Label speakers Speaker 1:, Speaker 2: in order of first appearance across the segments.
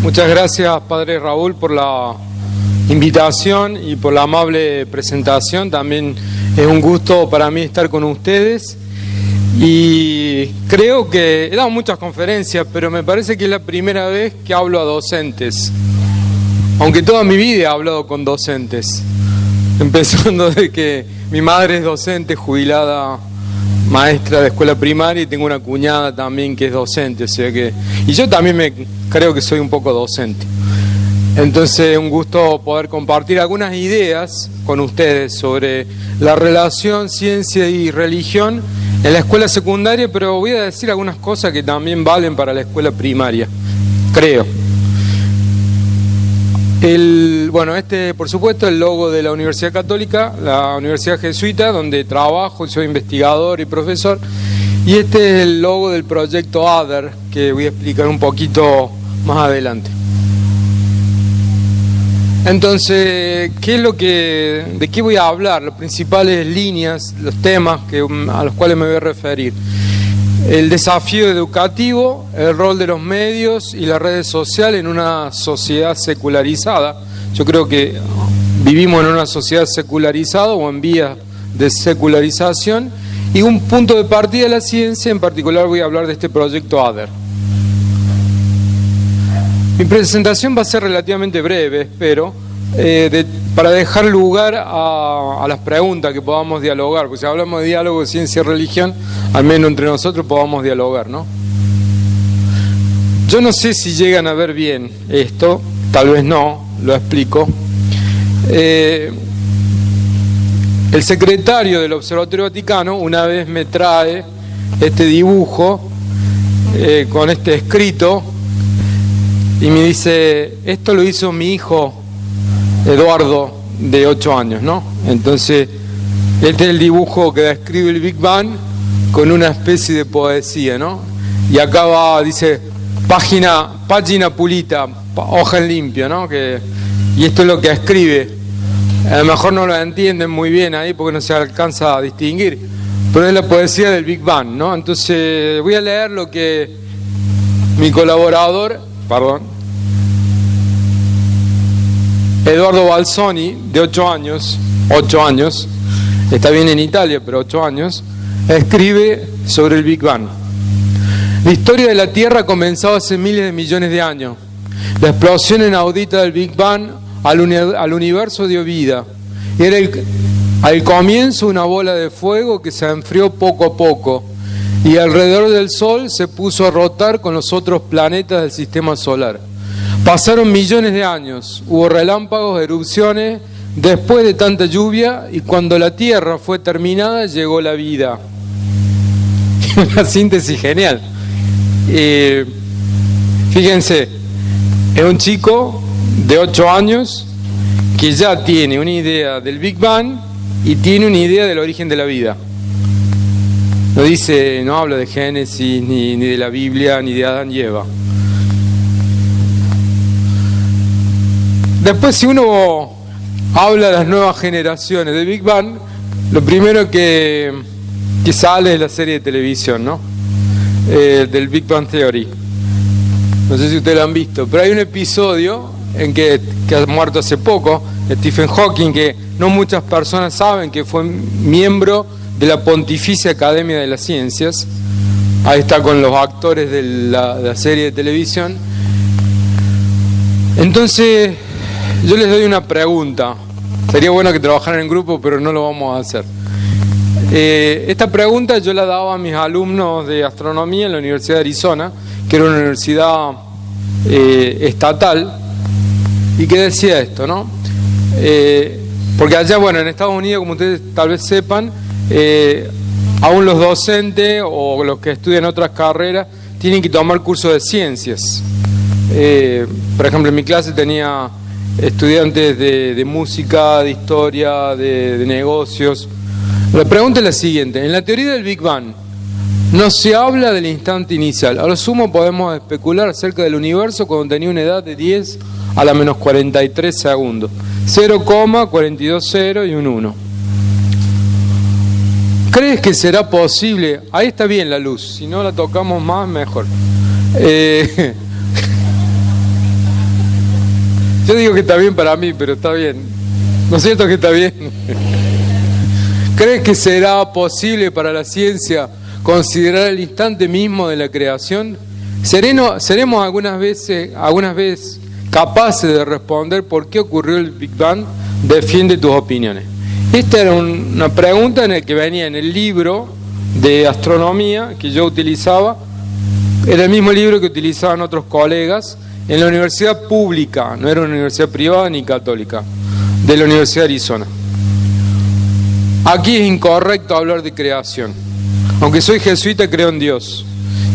Speaker 1: Muchas gracias, Padre Raúl, por la invitación y por la amable presentación. También es un gusto para mí estar con ustedes. Y creo que he dado muchas conferencias, pero me parece que es la primera vez que hablo a docentes. Aunque toda mi vida he hablado con docentes. Empezando de que mi madre es docente, jubilada, maestra de escuela primaria, y tengo una cuñada también que es docente, o sea que... Y yo también creo que soy un poco docente. Entonces, un gusto poder compartir algunas ideas con ustedes sobre la relación ciencia y religión en la escuela secundaria, pero voy a decir algunas cosas que también valen para la escuela primaria, creo. Por supuesto, el logo de la Universidad Católica, la Universidad Jesuita, donde trabajo, soy investigador y profesor. Y este es el logo del proyecto ADER, que voy a explicar un poquito más adelante. Entonces, ¿de qué voy a hablar? Las principales líneas, los temas a los cuales me voy a referir. El desafío educativo, el rol de los medios y las redes sociales en una sociedad secularizada. Yo creo que vivimos en una sociedad secularizada o en vías de secularización. Y un punto de partida de la ciencia, en particular voy a hablar de este proyecto ADER. Mi presentación va a ser relativamente breve, espero, para dejar lugar a las preguntas que podamos dialogar, porque si hablamos de diálogo de ciencia y religión, al menos entre nosotros podamos dialogar, ¿no? Yo no sé si llegan a ver bien esto, tal vez no, lo explico. El secretario del Observatorio Vaticano una vez me trae este dibujo con este escrito y me dice, esto lo hizo mi hijo Eduardo, de 8 años, ¿no? Entonces, este es el dibujo que describe el Big Bang con una especie de poesía, ¿no? Y acá dice, página pulita, hoja en limpio, ¿no? Y esto es lo que escribe. A lo mejor no lo entienden muy bien ahí porque no se alcanza a distinguir, pero es la poesía del Big Bang, ¿no? Entonces, voy a leer lo que mi colaborador, Eduardo Balzoni, de 8 años, está bien en Italia, pero 8 años, escribe sobre el Big Bang. La historia de la Tierra comenzó hace miles de millones de años. La explosión inaudita del Big Bang al universo dio vida. Era al comienzo una bola de fuego que se enfrió poco a poco y alrededor del Sol se puso a rotar con los otros planetas del sistema solar. Pasaron millones de años, hubo relámpagos, erupciones, después de tanta lluvia, y cuando la Tierra fue terminada, llegó la vida. Una síntesis genial. Fíjense, es un chico de 8 años que ya tiene una idea del Big Bang y tiene una idea del origen de la vida. No habla de Génesis, ni de la Biblia, ni de Adán y Eva. Después, si uno habla de las nuevas generaciones de Big Bang, lo primero que sale es la serie de televisión, ¿no? Del Big Bang Theory. No sé si ustedes lo han visto, pero hay un episodio en que ha muerto hace poco, Stephen Hawking, que no muchas personas saben que fue miembro de la Pontificia Academia de las Ciencias. Ahí está con los actores de la serie de televisión. Entonces, yo les doy una pregunta. Sería bueno que trabajaran en grupo, pero no lo vamos a hacer. Esta pregunta yo la daba a mis alumnos de astronomía en la Universidad de Arizona, que era una universidad estatal, y que decía esto, ¿no? Porque allá, en Estados Unidos, como ustedes tal vez sepan, aún los docentes o los que estudian otras carreras tienen que tomar cursos de ciencias. Por ejemplo, en mi clase tenía estudiantes de música, de historia, de negocios. La pregunta es la siguiente: en la teoría del Big Bang no se habla del instante inicial. A lo sumo podemos especular acerca del universo cuando tenía una edad de 10 a la menos 43 segundos. 0,420 y un 1. ¿Crees que será posible? Ahí está bien la luz, si no la tocamos más, mejor. Yo digo que está bien para mí, pero está bien. ¿No es cierto que está bien? ¿Crees que será posible para la ciencia considerar el instante mismo de la creación? ¿Seremos algunas veces capaces de responder por qué ocurrió el Big Bang? Defiende tus opiniones. Esta era una pregunta en el que venía en el libro de astronomía que yo utilizaba. Era el mismo libro que utilizaban otros colegas en la universidad pública, no era una universidad privada ni católica, de la Universidad de Arizona. Aquí es incorrecto hablar de creación. Aunque soy jesuita, creo en Dios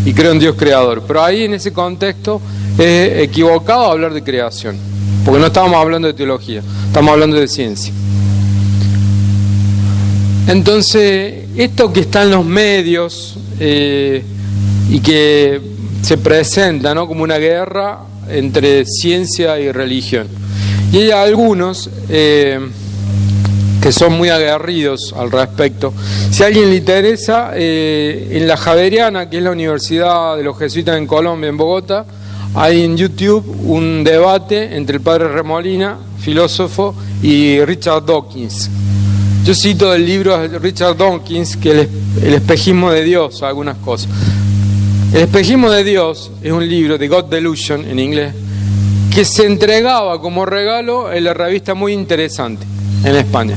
Speaker 1: y creo en Dios creador, pero ahí en ese contexto es equivocado hablar de creación, porque no estamos hablando de teología, estamos hablando de ciencia. Entonces, esto que está en los medios y que se presenta, ¿no?, como una guerra entre ciencia y religión. Y hay algunos que son muy aguerridos al respecto. Si a alguien le interesa, en la Javeriana, que es la Universidad de los Jesuitas en Colombia, en Bogotá, hay en YouTube un debate entre el padre Remolina, filósofo, y Richard Dawkins. Yo cito del libro de Richard Dawkins, que es El espejismo de Dios, algunas cosas. El espejismo de Dios es un libro de God Delusion, en inglés, que se entregaba como regalo en la revista Muy Interesante, en España.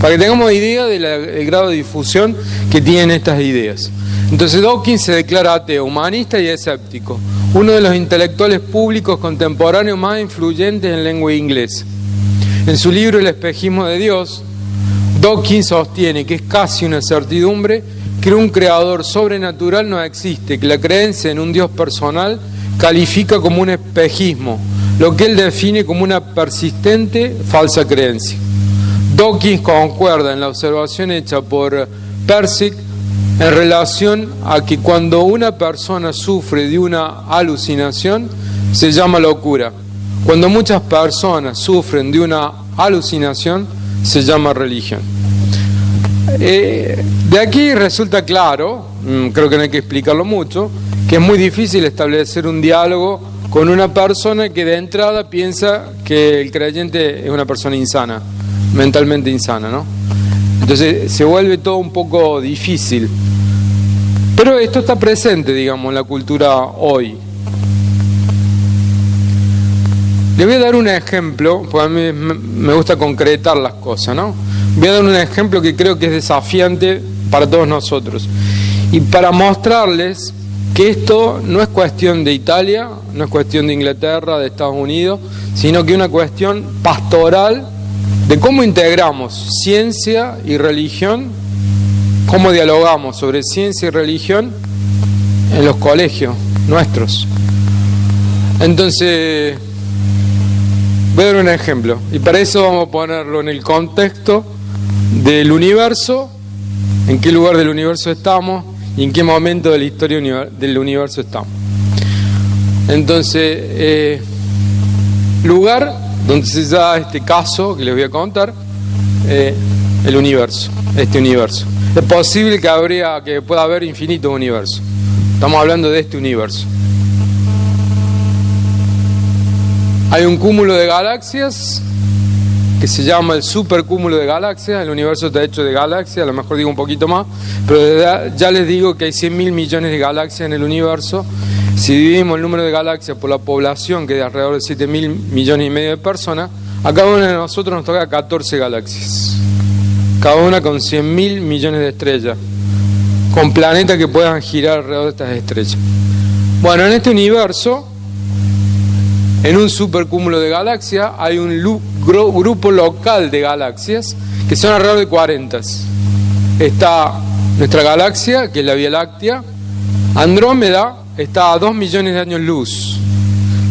Speaker 1: Para que tengamos idea del grado de difusión que tienen estas ideas. Entonces Dawkins se declara ateo, humanista y escéptico, uno de los intelectuales públicos contemporáneos más influyentes en lengua inglesa. En su libro El espejismo de Dios, Dawkins sostiene que es casi una certidumbre que un creador sobrenatural no existe, que la creencia en un Dios personal califica como un espejismo, lo que él define como una persistente falsa creencia. Dawkins concuerda en la observación hecha por Persic en relación a que cuando una persona sufre de una alucinación se llama locura. Cuando muchas personas sufren de una alucinación se llama religión. De aquí resulta claro, creo que no hay que explicarlo mucho, que es muy difícil establecer un diálogo con una persona que de entrada piensa que el creyente es una persona insana, mentalmente insana, ¿no? Entonces se vuelve todo un poco difícil. Pero esto está presente, digamos, en la cultura hoy. Le voy a dar un ejemplo, porque a mí me gusta concretar las cosas, ¿no? Voy a dar un ejemplo que creo que es desafiante para todos nosotros. Y para mostrarles que esto no es cuestión de Italia, no es cuestión de Inglaterra, de Estados Unidos, sino que es una cuestión pastoral de cómo integramos ciencia y religión, cómo dialogamos sobre ciencia y religión en los colegios nuestros. Entonces, voy a dar un ejemplo, y para eso vamos a ponerlo en el contexto del universo, en qué lugar del universo estamos y en qué momento de la historia del universo estamos. Entonces, lugar donde se da este caso que les voy a contar, el universo, este universo. Es posible que pueda haber infinitos universos. Estamos hablando de este universo. Hay un cúmulo de galaxias que se llama el supercúmulo de galaxias. El universo está hecho de galaxias, a lo mejor digo un poquito más, pero ya les digo que hay 100.000 millones de galaxias en el universo. Si dividimos el número de galaxias por la población, que es de alrededor de 7.000 millones y medio de personas, a cada uno de nosotros nos toca 14 galaxias. Cada una con 100.000 millones de estrellas, con planetas que puedan girar alrededor de estas estrellas. Bueno, en este universo, en un supercúmulo de galaxias, hay un grupo local de galaxias que son alrededor de 40. Está nuestra galaxia, que es la Vía Láctea. Andrómeda está a 2 millones de años luz.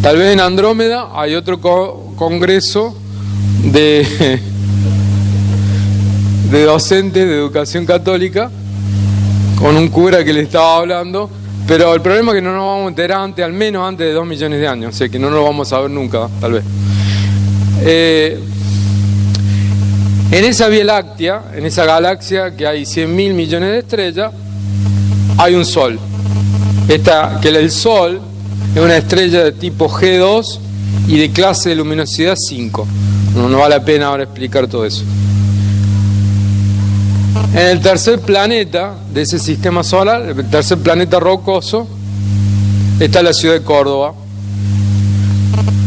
Speaker 1: Tal vez en Andrómeda hay otro congreso de docentes de educación católica, con un cura que le estaba hablando, pero el problema es que no nos vamos a enterar al menos antes de 2 millones de años, o sea que no lo vamos a ver nunca, tal vez. En esa Vía Láctea, en esa galaxia que hay 100.000 millones de estrellas, hay un Sol. Que el Sol es una estrella de tipo G2 y de clase de luminosidad 5. No vale la pena ahora explicar todo eso. En el tercer planeta de ese sistema solar, el tercer planeta rocoso, está la ciudad de Córdoba.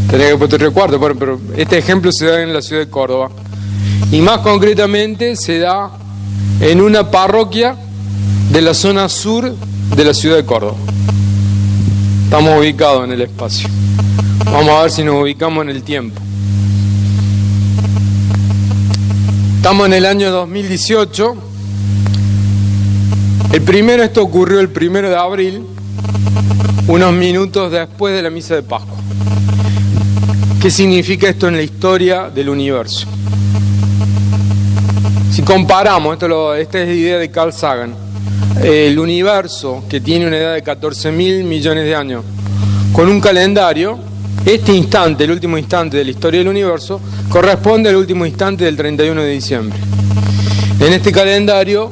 Speaker 1: Tenés que te recuerdo, bueno, pero este ejemplo se da en la ciudad de Córdoba. Y más concretamente se da en una parroquia de la zona sur de la ciudad de Córdoba. Estamos ubicados en el espacio. Vamos a ver si nos ubicamos en el tiempo. Estamos en el año 2018. Esto ocurrió el 1 de abril, unos minutos después de la misa de Pascua. ¿Qué significa esto en la historia del universo? Si comparamos, esta es la idea de Carl Sagan, el universo, que tiene una edad de 14.000 millones de años, con un calendario, este instante, el último instante de la historia del universo, corresponde al último instante del 31 de diciembre. En este calendario,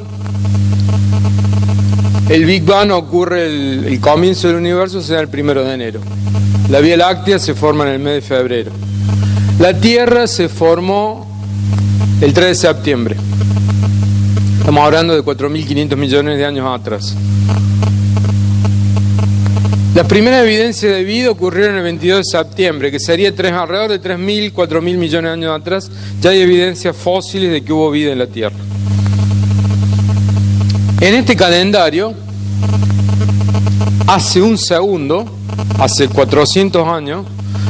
Speaker 1: el Big Bang ocurre, el comienzo del universo se da el 1 de enero. La Vía Láctea se forma en el mes de febrero. La Tierra se formó el 3 de septiembre. Estamos hablando de 4.500 millones de años atrás. Las primeras evidencias de vida ocurrieron el 22 de septiembre, que sería alrededor de 3.000, 4.000 millones de años atrás. Ya hay evidencias fósiles de que hubo vida en la Tierra. En este calendario, hace un segundo, hace 400 años,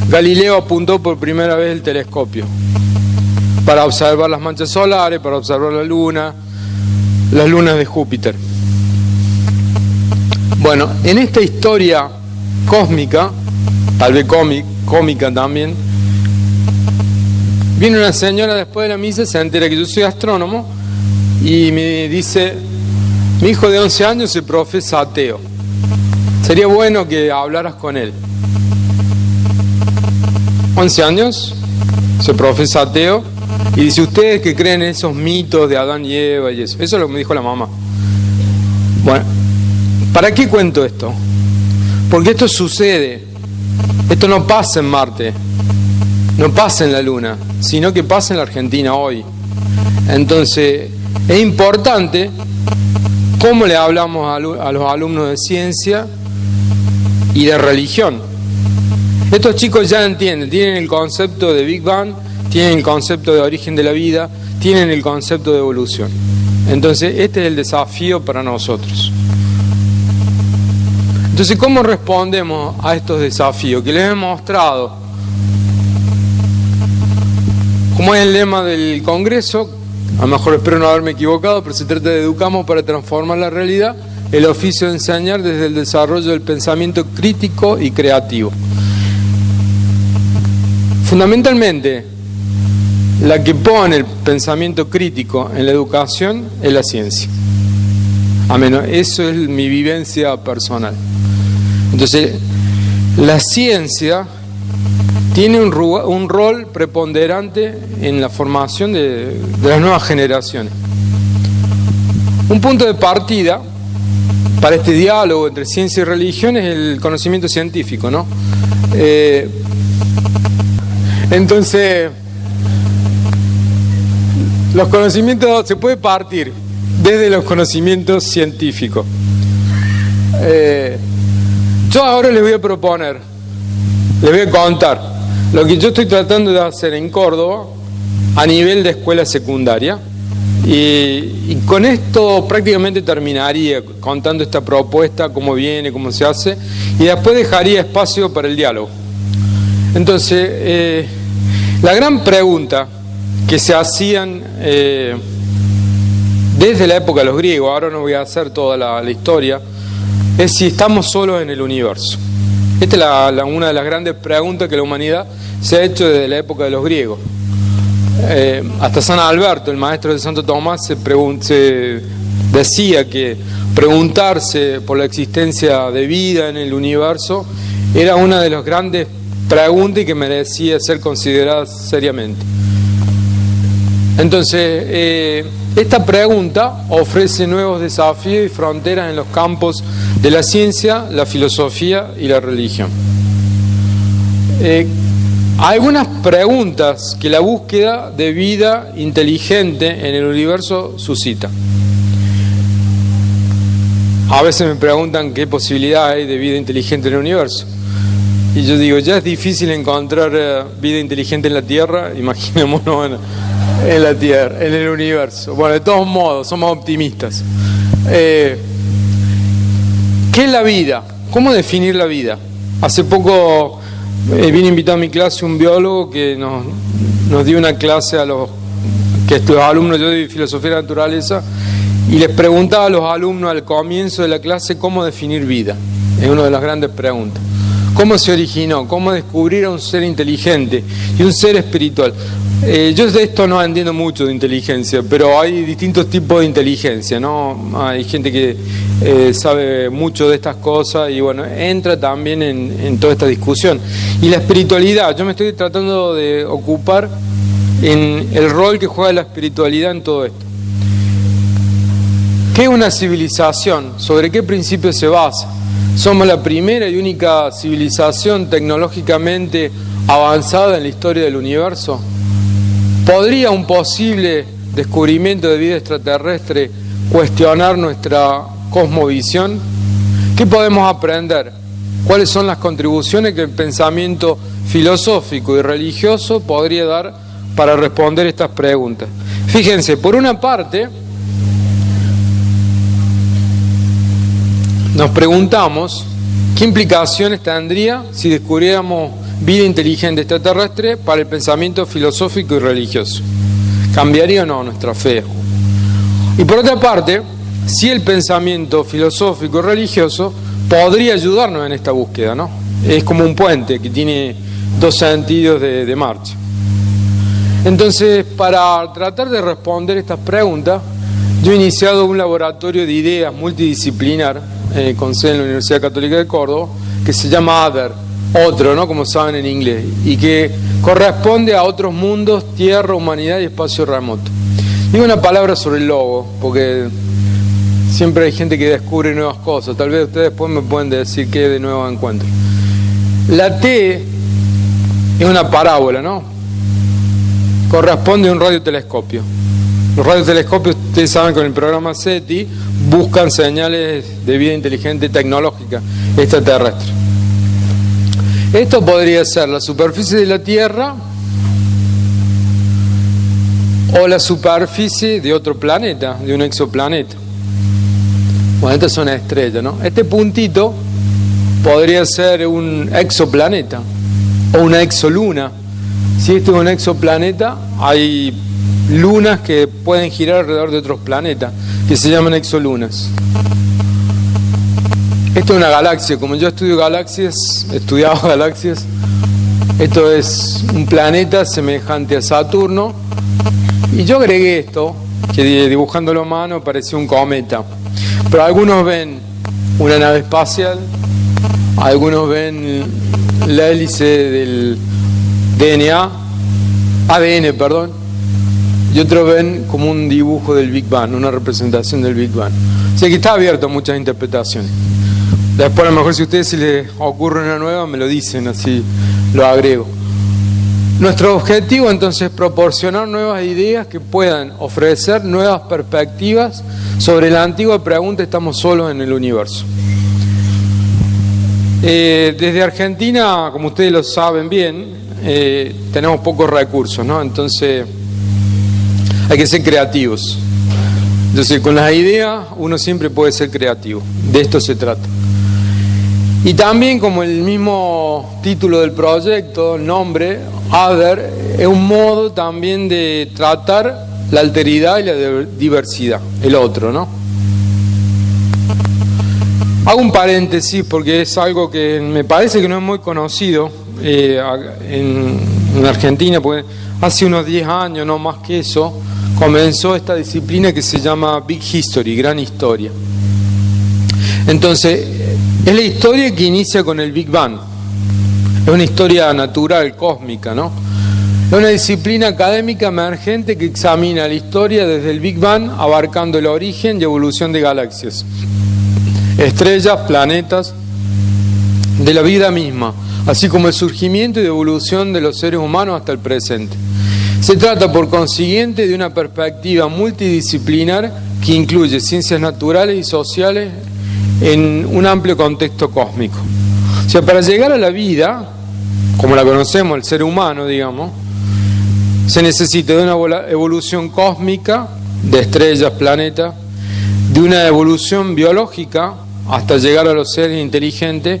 Speaker 1: Galileo apuntó por primera vez el telescopio para observar las manchas solares, para observar la luna, las lunas de Júpiter. Bueno, en esta historia cósmica, tal vez cómica también, viene una señora después de la misa, se entera que yo soy astrónomo y me dice: mi hijo de 11 años se profesa ateo. Sería bueno que hablaras con él. 11 años, se profesa ateo, y dice: ustedes que creen en esos mitos de Adán y Eva y eso. Eso es lo que me dijo la mamá. Bueno, ¿para qué cuento esto? Porque esto sucede. Esto no pasa en Marte, no pasa en la Luna, sino que pasa en la Argentina hoy. Entonces, es importante cómo le hablamos a los alumnos de ciencia y de religión. Estos chicos ya entienden, tienen el concepto de Big Bang, tienen el concepto de origen de la vida, tienen el concepto de evolución. Entonces, este es el desafío para nosotros. Entonces, ¿cómo respondemos a estos desafíos? Que les he mostrado. Como es el lema del Congreso, a lo mejor espero no haberme equivocado, pero se trata de educamos para transformar la realidad, el oficio de enseñar desde el desarrollo del pensamiento crítico y creativo. Fundamentalmente, la que pone el pensamiento crítico en la educación es la ciencia. A menos, eso es mi vivencia personal. Entonces, la ciencia tiene un rol preponderante en la formación de las nuevas generaciones. Un punto de partida para este diálogo entre ciencia y religión es el conocimiento científico, ¿no? Entonces, los conocimientos, se puede partir desde los conocimientos científicos. Yo ahora les voy a proponer, les voy a contar lo que yo estoy tratando de hacer en Córdoba a nivel de escuela secundaria, y con esto prácticamente terminaría contando esta propuesta, cómo viene, cómo se hace, y después dejaría espacio para el diálogo. Entonces, la gran pregunta que se hacían desde la época de los griegos, ahora no voy a hacer toda la historia, es si estamos solos en el universo. Esta es una de las grandes preguntas que la humanidad se ha hecho desde la época de los griegos. Hasta San Alberto, el maestro de Santo Tomás, se decía que preguntarse por la existencia de vida en el universo era una de las grandes preguntas y que merecía ser considerada seriamente. Entonces, esta pregunta ofrece nuevos desafíos y fronteras en los campos de la ciencia, la filosofía y la religión. algunas preguntas que la búsqueda de vida inteligente en el universo suscita. A veces me preguntan qué posibilidad hay de vida inteligente en el universo. Y yo digo, ya es difícil encontrar vida inteligente en la Tierra, imaginémonos en la Tierra, en el universo. Bueno, de todos modos, somos optimistas. ¿Qué es la vida? ¿Cómo definir la vida? Hace poco vine invitado a mi clase un biólogo que nos dio una clase a los alumnos, yo doy filosofía de la naturaleza, y les preguntaba a los alumnos al comienzo de la clase cómo definir vida. Es una de las grandes preguntas. ¿Cómo se originó? ¿Cómo descubrir a un ser inteligente y un ser espiritual? Yo de esto no entiendo mucho de inteligencia, pero hay distintos tipos de inteligencia, ¿no? Hay gente que sabe mucho de estas cosas y bueno, entra también en toda esta discusión. Y la espiritualidad, yo me estoy tratando de ocupar en el rol que juega la espiritualidad en todo esto. ¿Qué es una civilización? ¿Sobre qué principios se basa? Somos la primera y única civilización tecnológicamente avanzada en la historia del universo. ¿Podría un posible descubrimiento de vida extraterrestre cuestionar nuestra cosmovisión? ¿Qué podemos aprender? ¿Cuáles son las contribuciones que el pensamiento filosófico y religioso podría dar para responder estas preguntas? Fíjense, por una parte, nos preguntamos qué implicaciones tendría si descubriéramos vida inteligente extraterrestre para el pensamiento filosófico y religioso. ¿Cambiaría o no nuestra fe? Y por otra parte, si el pensamiento filosófico y religioso podría ayudarnos en esta búsqueda, ¿no? Es como un puente que tiene dos sentidos de marcha. Entonces, para tratar de responder estas preguntas, yo he iniciado un laboratorio de ideas multidisciplinar con sede en la Universidad Católica de Córdoba, que se llama Other, otro, ¿no? Como saben en inglés, y que corresponde a otros mundos, tierra, humanidad y espacio remoto. Digo una palabra sobre el logo, porque siempre hay gente que descubre nuevas cosas. Tal vez ustedes después me pueden decir qué de nuevo encuentro. La T es una parábola, ¿no? Corresponde a un radiotelescopio. Los radiotelescopios, ustedes saben, con el programa SETI buscan señales de vida inteligente tecnológica extraterrestre. Esto podría ser la superficie de la Tierra o la superficie de otro planeta, de un exoplaneta. Bueno, esta es una estrella, ¿no? Este puntito podría ser un exoplaneta o una exoluna. Si esto es un exoplaneta, hay lunas que pueden girar alrededor de otros planetas, que se llaman exolunas. Esto es una galaxia. Como yo estudiaba galaxias, esto es un planeta semejante a Saturno, y yo agregué esto, que dibujándolo a mano parecía un cometa, pero algunos ven una nave espacial, algunos ven la hélice del ADN, y otros ven como un dibujo del Big Bang, una representación del Big Bang. O sea que está abierto a muchas interpretaciones. Después a lo mejor si a ustedes se les ocurre una nueva me lo dicen, así lo agrego. Nuestro objetivo entonces es proporcionar nuevas ideas que puedan ofrecer nuevas perspectivas sobre la antigua pregunta: ¿estamos solos en el universo? Desde Argentina, como ustedes lo saben bien, tenemos pocos recursos, ¿no? Entonces hay que ser creativos. Entonces con las ideas uno siempre puede ser creativo, de esto se trata. Y también, como el mismo título del proyecto, el nombre, Other, es un modo también de tratar la alteridad y la diversidad, el otro, ¿no? Hago un paréntesis porque es algo que me parece que no es muy conocido en Argentina, porque hace unos 10 años, no más que eso, comenzó esta disciplina que se llama Big History, gran historia. Entonces, es la historia que inicia con el Big Bang. Es una historia natural, cósmica, ¿no? Es una disciplina académica emergente que examina la historia desde el Big Bang, abarcando el origen y evolución de galaxias, estrellas, planetas, de la vida misma, así como el surgimiento y evolución de los seres humanos hasta el presente. Se trata, por consiguiente, de una perspectiva multidisciplinar que incluye ciencias naturales y sociales en un amplio contexto cósmico. O sea, para llegar a la vida, como la conocemos, el ser humano, digamos, se necesita de una evolución cósmica, de estrellas, planetas, de una evolución biológica hasta llegar a los seres inteligentes,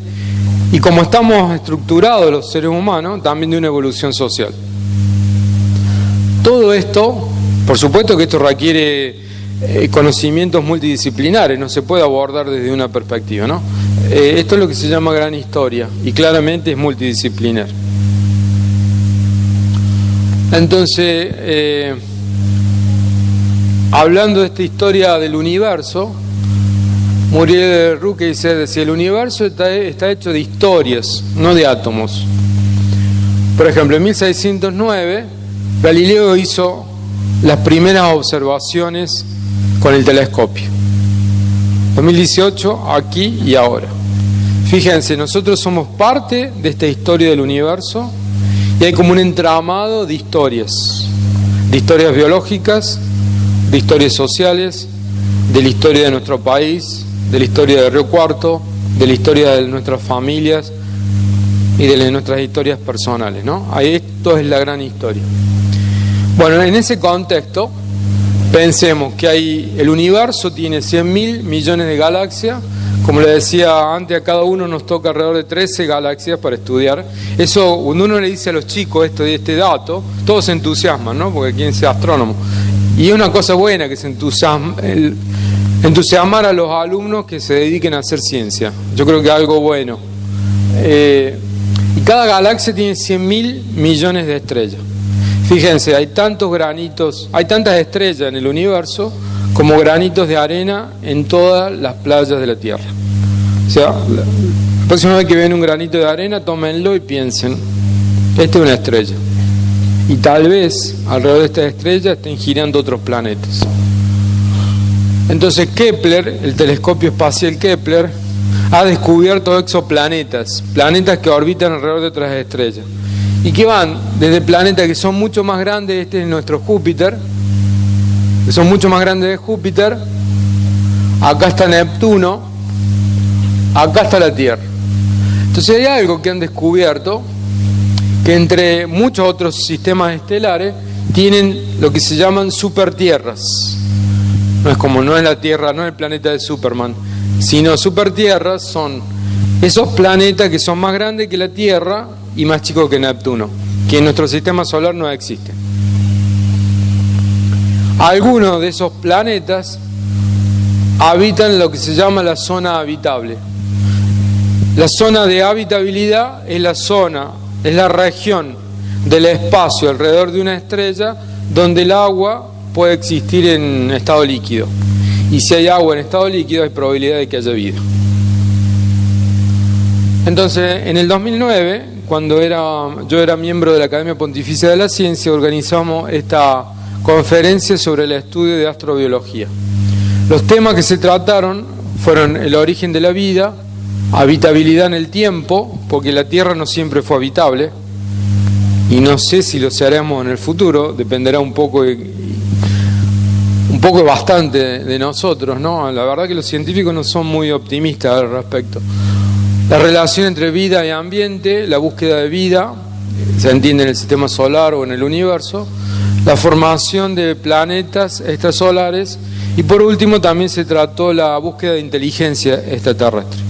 Speaker 1: y como estamos estructurados los seres humanos, también de una evolución social. Todo esto, por supuesto que esto requiere conocimientos multidisciplinares, no se puede abordar desde una perspectiva, ¿no? Esto es lo que se llama gran historia, y claramente es multidisciplinar. Entonces, hablando de esta historia del universo, Muriel Rukeyser decía: el universo está hecho de historias, no de átomos. Por ejemplo, en 1609, Galileo hizo las primeras observaciones con el telescopio. 2018, aquí y ahora. Fíjense, nosotros somos parte de esta historia del universo, y hay como un entramado de historias biológicas, de historias sociales, de la historia de nuestro país, de la historia de Río Cuarto, de la historia de nuestras familias y de nuestras historias personales, ¿no? Ahí esto es la gran historia. Bueno, en ese contexto, pensemos que el universo tiene 100.000 millones de galaxias. Como le decía antes, a cada uno nos toca alrededor de 13 galaxias para estudiar. Eso, cuando uno le dice a los chicos este dato, todos se entusiasman, ¿no? Porque quieren ser astrónomos. Y es una cosa buena que se entusiasmar a los alumnos que se dediquen a hacer ciencia. Yo creo que es algo bueno. Y cada galaxia tiene 100.000 millones de estrellas. Fíjense, hay tantos granitos, hay tantas estrellas en el universo como granitos de arena en todas las playas de la Tierra. O sea, la próxima vez que ven un granito de arena, tómenlo y piensen: esta es una estrella. Y tal vez alrededor de esta estrella estén girando otros planetas. Entonces Kepler, el telescopio espacial Kepler, ha descubierto exoplanetas, planetas que orbitan alrededor de otras estrellas, y que van desde planetas que son mucho más grandes, este es nuestro Júpiter, que son mucho más grandes de Júpiter, acá está Neptuno, acá está la Tierra. Entonces hay algo que han descubierto, que entre muchos otros sistemas estelares tienen lo que se llaman supertierras. No es la Tierra, no es el planeta de Superman, sino supertierras son esos planetas que son más grandes que la Tierra y más chicos que Neptuno, que en nuestro sistema solar no existen. Algunos de esos planetas habitan lo que se llama la zona habitable. La zona de habitabilidad es la región del espacio alrededor de una estrella donde el agua puede existir en estado líquido. Y si hay agua en estado líquido, hay probabilidad de que haya vida. Entonces, en el 2009, cuando yo era miembro de la Academia Pontificia de la Ciencia, organizamos esta conferencia sobre el estudio de astrobiología. Los temas que se trataron fueron el origen de la vida, habitabilidad en el tiempo, porque la Tierra no siempre fue habitable, y no sé si lo haremos en el futuro, dependerá un poco bastante de nosotros, ¿no? La verdad que los científicos no son muy optimistas al respecto. La relación entre vida y ambiente, la búsqueda de vida, se entiende en el sistema solar o en el universo, la formación de planetas extrasolares, y por último también se trató la búsqueda de inteligencia extraterrestre.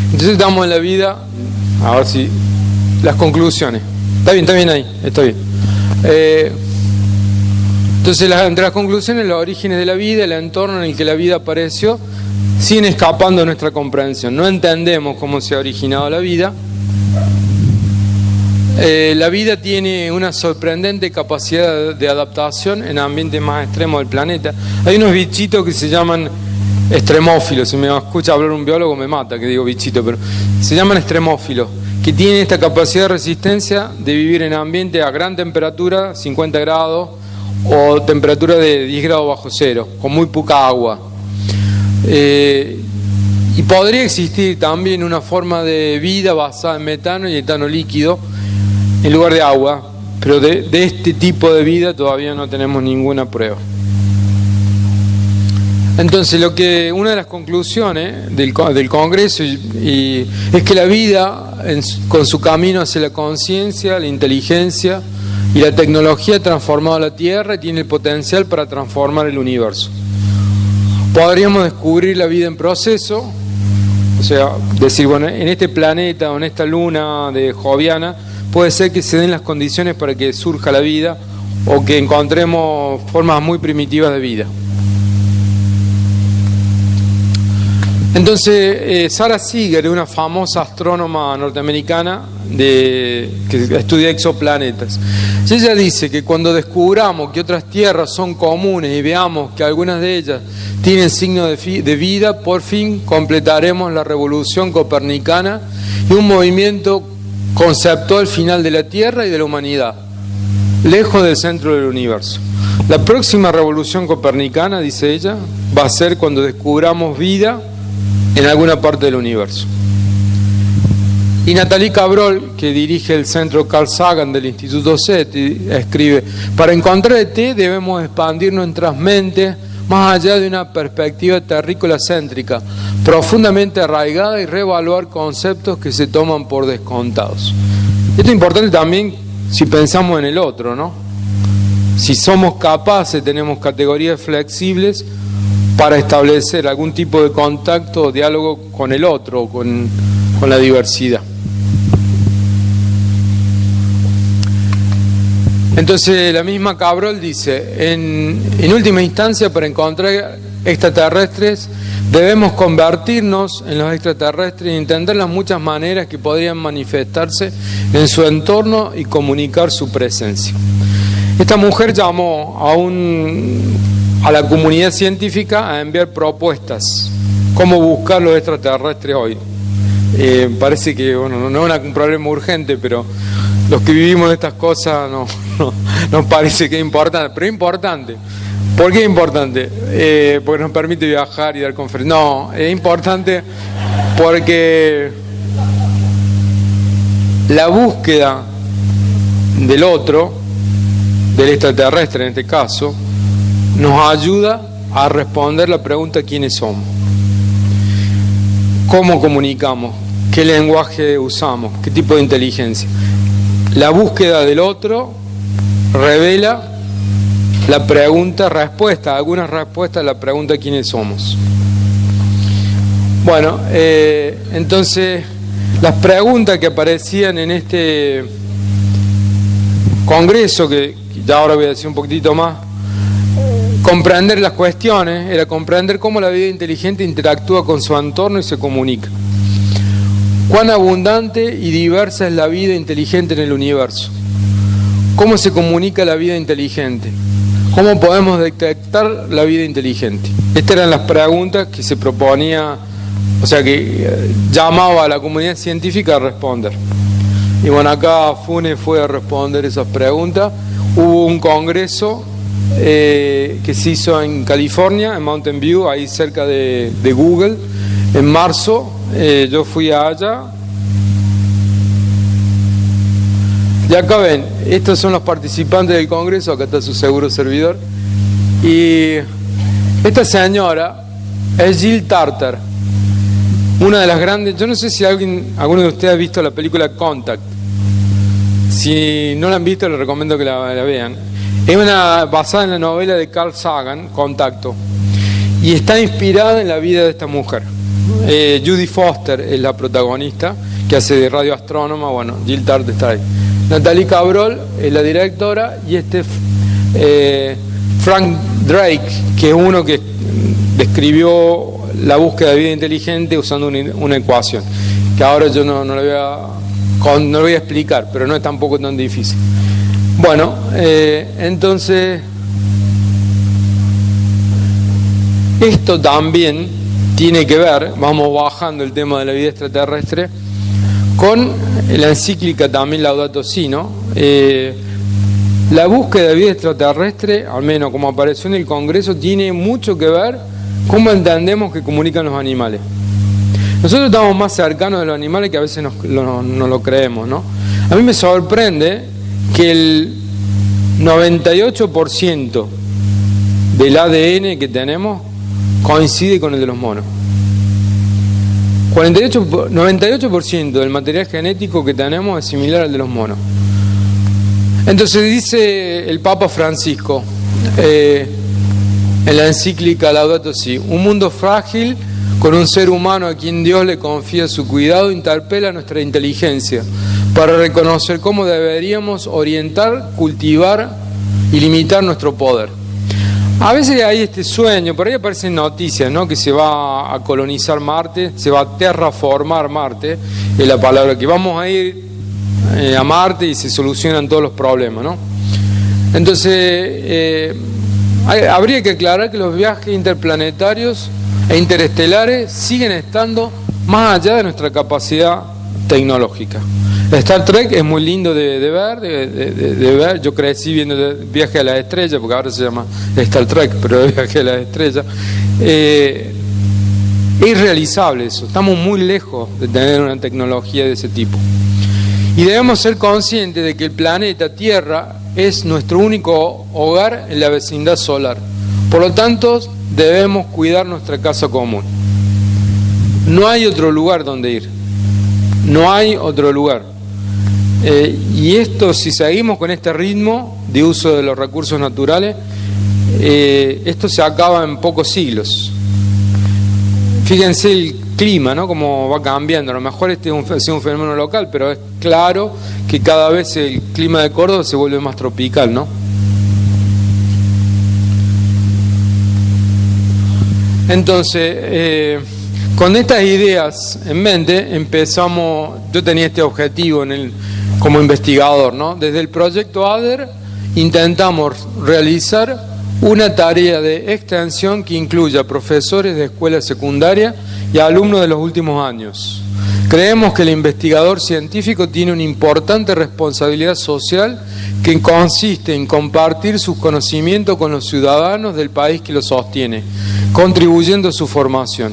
Speaker 1: Entonces estamos en la vida, a ver si las conclusiones. Está bien ahí, está bien. Entonces entre las conclusiones, los orígenes de la vida, el entorno en el que la vida apareció, siguen escapando de nuestra comprensión. No entendemos cómo se ha originado la vida. La vida tiene una sorprendente capacidad de adaptación en ambientes más extremos del planeta. Hay unos bichitos que se llaman extremófilos. Si me escucha hablar un biólogo me mata que digo bichito, pero se llaman extremófilos, que tienen esta capacidad de resistencia de vivir en ambientes a gran temperatura, 50 grados, o temperatura de 10 grados bajo cero, con muy poca agua. Y podría existir también una forma de vida basada en metano y etano líquido en lugar de agua, pero de este tipo de vida todavía no tenemos ninguna prueba. Entonces, una de las conclusiones del Congreso es que la vida, con su camino hacia la conciencia, la inteligencia y la tecnología, ha transformado la Tierra y tiene el potencial para transformar el universo. Podríamos descubrir la vida en proceso, o sea, decir, bueno, en este planeta o en esta luna de Joviana puede ser que se den las condiciones para que surja la vida o que encontremos formas muy primitivas de vida. Entonces, Sarah Seeger, una famosa astrónoma norteamericana que estudia exoplanetas, ella dice que cuando descubramos que otras tierras son comunes y veamos que algunas de ellas tienen signos de vida, por fin completaremos la revolución copernicana y un movimiento conceptual final de la Tierra y de la humanidad, lejos del centro del universo. La próxima revolución copernicana, dice ella, va a ser cuando descubramos vida en alguna parte del universo. Y Nathalie Cabrol, que dirige el centro Carl Sagan del Instituto SETI, escribe: para encontrar ET debemos expandir nuestras mentes más allá de una perspectiva terrícola-céntrica, profundamente arraigada, y reevaluar conceptos que se toman por descontados. Esto es importante también si pensamos en el otro, ¿no? Si somos capaces, tenemos categorías flexibles para establecer algún tipo de contacto o diálogo con el otro, con la diversidad. Entonces la misma Cabrol dice, en última instancia, para encontrar extraterrestres debemos convertirnos en los extraterrestres y entender las muchas maneras que podrían manifestarse en su entorno y comunicar su presencia. Esta mujer llamó a la comunidad científica a enviar propuestas, cómo buscar los extraterrestres hoy. Parece que bueno, no es un problema urgente, pero los que vivimos de estas cosas nos parece que es importante, pero es importante. ¿Por qué es importante? Porque nos permite viajar y dar conferencias. No, es importante porque la búsqueda del otro, del extraterrestre en este caso, nos ayuda a responder la pregunta ¿quiénes somos? ¿Cómo comunicamos? ¿Qué lenguaje usamos? ¿Qué tipo de inteligencia? La búsqueda del otro revela la pregunta-respuesta, algunas respuestas a la pregunta ¿quiénes somos? Bueno, entonces las preguntas que aparecían en este congreso, que ya ahora voy a decir un poquitito más, comprender las cuestiones, era comprender cómo la vida inteligente interactúa con su entorno y se comunica. Cuán abundante y diversa es la vida inteligente en el universo. ¿Cómo se comunica la vida inteligente? ¿Cómo podemos detectar la vida inteligente? Estas eran las preguntas que se proponía, o sea, que llamaba a la comunidad científica a responder. Y bueno, acá Funes fue a responder esas preguntas. Hubo un congreso que se hizo en California, en Mountain View, ahí cerca de Google, en marzo. Yo fui allá. Y acá ven, estos son los participantes del congreso, acá está su seguro servidor. Y esta señora es Jill Tarter, una de las grandes, yo no sé si alguno de ustedes ha visto la película Contact. Si no la han visto, les recomiendo que la vean. Es basada en la novela de Carl Sagan, Contacto, y está inspirada en la vida de esta mujer. Judy Foster es la protagonista, que hace de radioastrónoma. Bueno, Jill Tarter está ahí. Nathalie Cabrol es la directora, y Frank Drake, que es uno que describió la búsqueda de vida inteligente usando una ecuación, que ahora yo no lo voy a explicar, pero no es tampoco tan difícil. Bueno, entonces esto también tiene que ver, vamos bajando el tema de la vida extraterrestre, con la encíclica también Laudato Si, ¿no? La búsqueda de vida extraterrestre, al menos como apareció en el Congreso, tiene mucho que ver cómo entendemos que comunican los animales. Nosotros estamos más cercanos de los animales que a veces no lo creemos, ¿no? A mí me sorprende que el 98% del ADN que tenemos coincide con el de los monos. 98% del material genético que tenemos es similar al de los monos. Entonces dice el Papa Francisco en la encíclica Laudato Si: un mundo frágil con un ser humano a quien Dios le confía su cuidado interpela nuestra inteligencia para reconocer cómo deberíamos orientar, cultivar y limitar nuestro poder. A veces hay este sueño, por ahí aparecen noticias, ¿no? Que se va a colonizar Marte, se va a terraformar Marte, es la palabra, que vamos a ir a Marte y se solucionan todos los problemas, ¿no? Entonces, habría que aclarar que los viajes interplanetarios e interestelares siguen estando más allá de nuestra capacidad tecnológica. Star Trek es muy lindo de ver. Yo crecí viendo Viaje a las Estrellas, porque ahora se llama Star Trek, pero Viaje a las Estrellas. Es irrealizable eso. Estamos muy lejos de tener una tecnología de ese tipo. Y debemos ser conscientes de que el planeta Tierra es nuestro único hogar en la vecindad solar. Por lo tanto, debemos cuidar nuestra casa común. No hay otro lugar donde ir. No hay otro lugar. Y esto, si seguimos con este ritmo de uso de los recursos naturales, esto se acaba en pocos siglos. Fíjense el clima, ¿no? Cómo va cambiando. A lo mejor este es un fenómeno local, pero es claro que cada vez el clima de Córdoba se vuelve más tropical, ¿no? Entonces, con estas ideas en mente empezamos. Yo tenía este objetivo como investigador, ¿no? Desde el proyecto ADER intentamos realizar una tarea de extensión que incluya profesores de escuela secundaria y alumnos de los últimos años. Creemos que el investigador científico tiene una importante responsabilidad social que consiste en compartir sus conocimientos con los ciudadanos del país que lo sostiene, contribuyendo a su formación.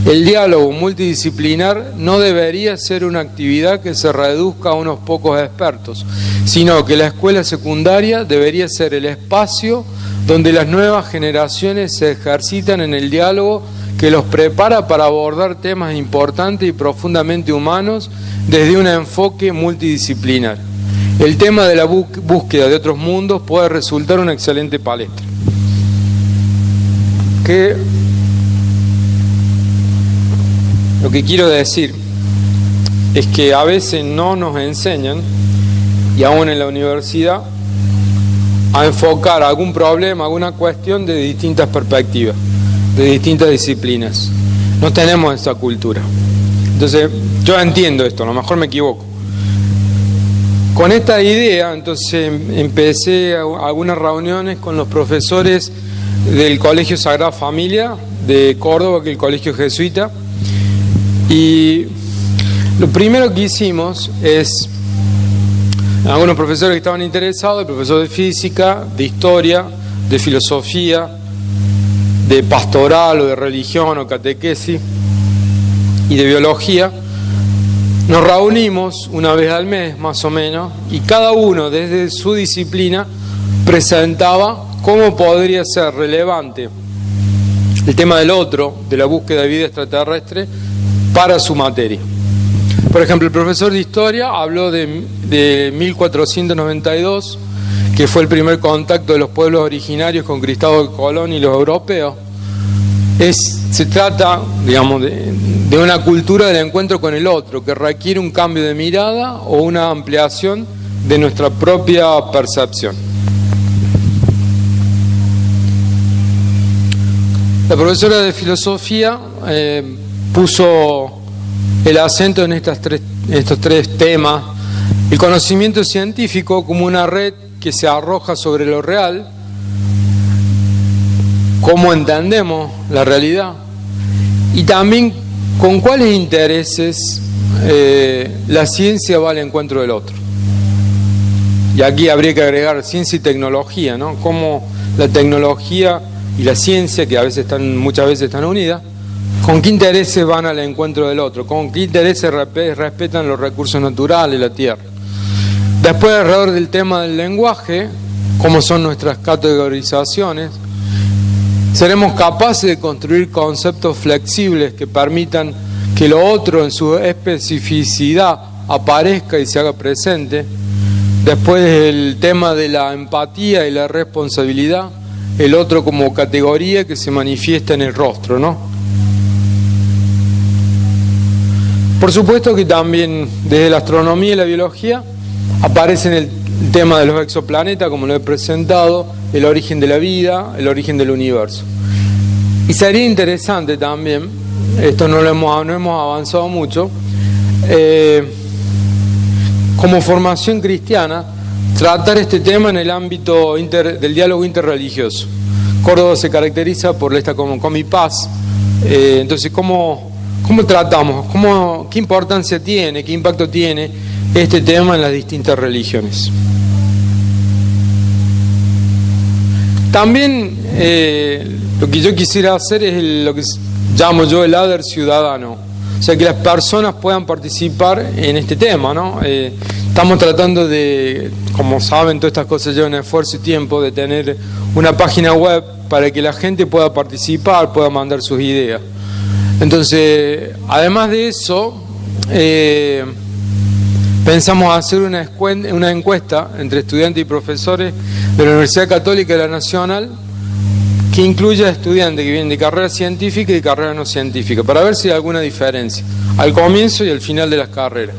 Speaker 1: El diálogo multidisciplinar no debería ser una actividad que se reduzca a unos pocos expertos, sino que la escuela secundaria debería ser el espacio donde las nuevas generaciones se ejercitan en el diálogo que los prepara para abordar temas importantes y profundamente humanos desde un enfoque multidisciplinar. El tema de la búsqueda de otros mundos puede resultar una excelente palestra. Lo que quiero decir es que a veces no nos enseñan, y aún en la universidad, a enfocar algún problema, alguna cuestión de distintas perspectivas, de distintas disciplinas. No tenemos esa cultura. Entonces, yo entiendo esto, a lo mejor me equivoco. Con esta idea, entonces, empecé algunas reuniones con los profesores del Colegio Sagrada Familia de Córdoba, que es el colegio jesuita. Y lo primero que hicimos es, algunos profesores que estaban interesados, el profesor de física, de historia, de filosofía, de pastoral o de religión o catequesis y de biología, nos reunimos una vez al mes más o menos y cada uno desde su disciplina presentaba cómo podría ser relevante el tema del otro, de la búsqueda de vida extraterrestre, para su materia. Por ejemplo, el profesor de historia habló de 1492, que fue el primer contacto de los pueblos originarios con Cristóbal Colón y los europeos. Se trata, digamos, de una cultura del encuentro con el otro, que requiere un cambio de mirada o una ampliación de nuestra propia percepción. La profesora de filosofía puso el acento en estos tres temas: el conocimiento científico como una red que se arroja sobre lo real, cómo entendemos la realidad, y también con cuáles intereses la ciencia va al encuentro del otro. Y aquí habría que agregar ciencia y tecnología, ¿no? Cómo la tecnología y la ciencia, que muchas veces están unidas, con qué intereses van al encuentro del otro, con qué intereses respetan los recursos naturales, la tierra. Después, alrededor del tema del lenguaje, cómo son nuestras categorizaciones, seremos capaces de construir conceptos flexibles que permitan que lo otro en su especificidad aparezca y se haga presente. Después, el tema de la empatía y la responsabilidad, el otro como categoría que se manifiesta en el rostro, ¿no? Por supuesto que también desde la astronomía y la biología aparecen el tema de los exoplanetas, como lo he presentado, el origen de la vida, el origen del universo. Y sería interesante también, esto no hemos avanzado mucho, como formación cristiana, tratar este tema en el ámbito del diálogo interreligioso. Córdoba se caracteriza por esta Comipaz, entonces ¿cómo tratamos? ¿Qué importancia tiene? ¿Qué impacto tiene este tema en las distintas religiones? También lo que yo quisiera hacer es lo que llamo yo el ADER ciudadano, o sea, que las personas puedan participar en este tema, ¿no? Estamos tratando de, como saben, todas estas cosas llevan esfuerzo y tiempo, de tener una página web para que la gente pueda participar, pueda mandar sus ideas. Entonces, además de eso, pensamos hacer una encuesta entre estudiantes y profesores de la Universidad Católica de la Nacional que incluya estudiantes que vienen de carrera científica y de carrera no científica, para ver si hay alguna diferencia al comienzo y al final de las carreras.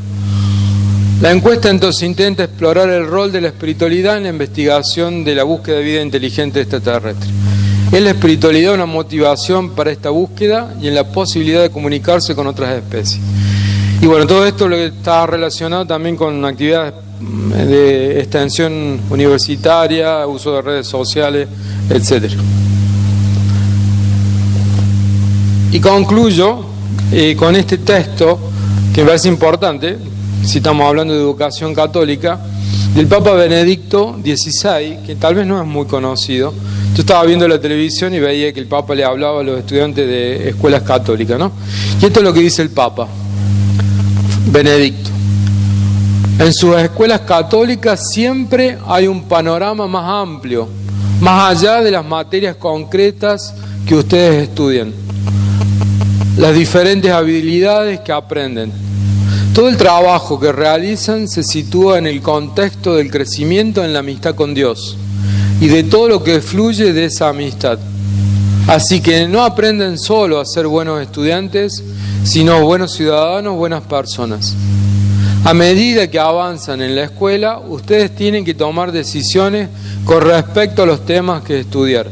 Speaker 1: La encuesta entonces intenta explorar el rol de la espiritualidad en la investigación de la búsqueda de vida inteligente extraterrestre. ¿Es la espiritualidad una motivación para esta búsqueda y en la posibilidad de comunicarse con otras especies? Y bueno, todo esto lo que está relacionado también con actividades de extensión universitaria, uso de redes sociales, etc. Y concluyo con este texto que me parece importante, si estamos hablando de educación católica, del Papa Benedicto XVI, que tal vez no es muy conocido. Yo estaba viendo la televisión y veía que el Papa le hablaba a los estudiantes de escuelas católicas, ¿no? Y esto es lo que dice el Papa Benedicto. En sus escuelas católicas siempre hay un panorama más amplio, más allá de las materias concretas que ustedes estudian, las diferentes habilidades que aprenden. Todo el trabajo que realizan se sitúa en el contexto del crecimiento en la amistad con Dios y de todo lo que fluye de esa amistad. Así que no aprenden solo a ser buenos estudiantes, sino buenos ciudadanos, buenas personas. A medida que avanzan en la escuela, ustedes tienen que tomar decisiones con respecto a los temas que estudiar.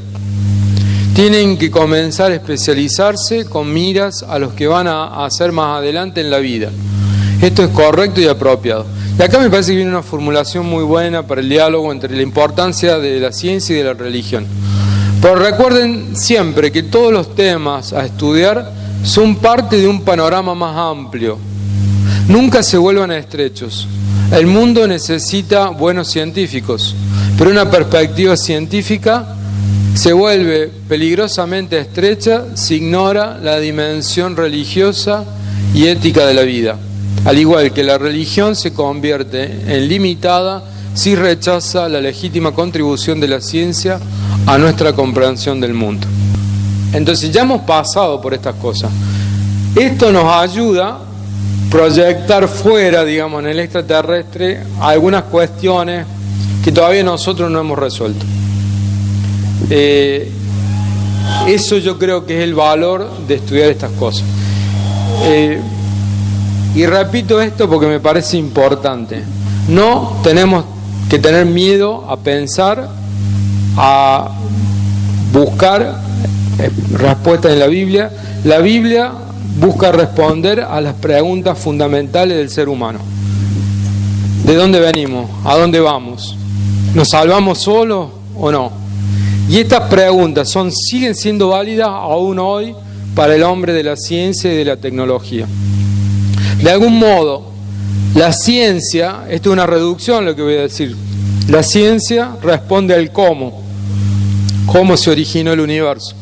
Speaker 1: Tienen que comenzar a especializarse con miras a los que van a hacer más adelante en la vida. Esto es correcto y apropiado. Y acá me parece que viene una formulación muy buena para el diálogo entre la importancia de la ciencia y de la religión. Pero recuerden siempre que todos los temas a estudiar son parte de un panorama más amplio. Nunca se vuelvan estrechos. El mundo necesita buenos científicos, pero una perspectiva científica se vuelve peligrosamente estrecha si ignora la dimensión religiosa y ética de la vida. Al igual que la religión se convierte en limitada si rechaza la legítima contribución de la ciencia a nuestra comprensión del mundo. Entonces ya hemos pasado por estas cosas. Esto nos ayuda a proyectar fuera, digamos, en el extraterrestre, algunas cuestiones que todavía nosotros no hemos resuelto. Eso yo creo que es el valor de estudiar estas cosas. Y repito esto porque me parece importante. No tenemos que tener miedo a pensar, a buscar respuestas en la Biblia. La Biblia busca responder a las preguntas fundamentales del ser humano. ¿De dónde venimos? ¿A dónde vamos? ¿Nos salvamos solos o no? Y estas preguntas siguen siendo válidas aún hoy para el hombre de la ciencia y de la tecnología. De algún modo, la ciencia, esto es una reducción lo que voy a decir, la ciencia responde al cómo se originó el universo,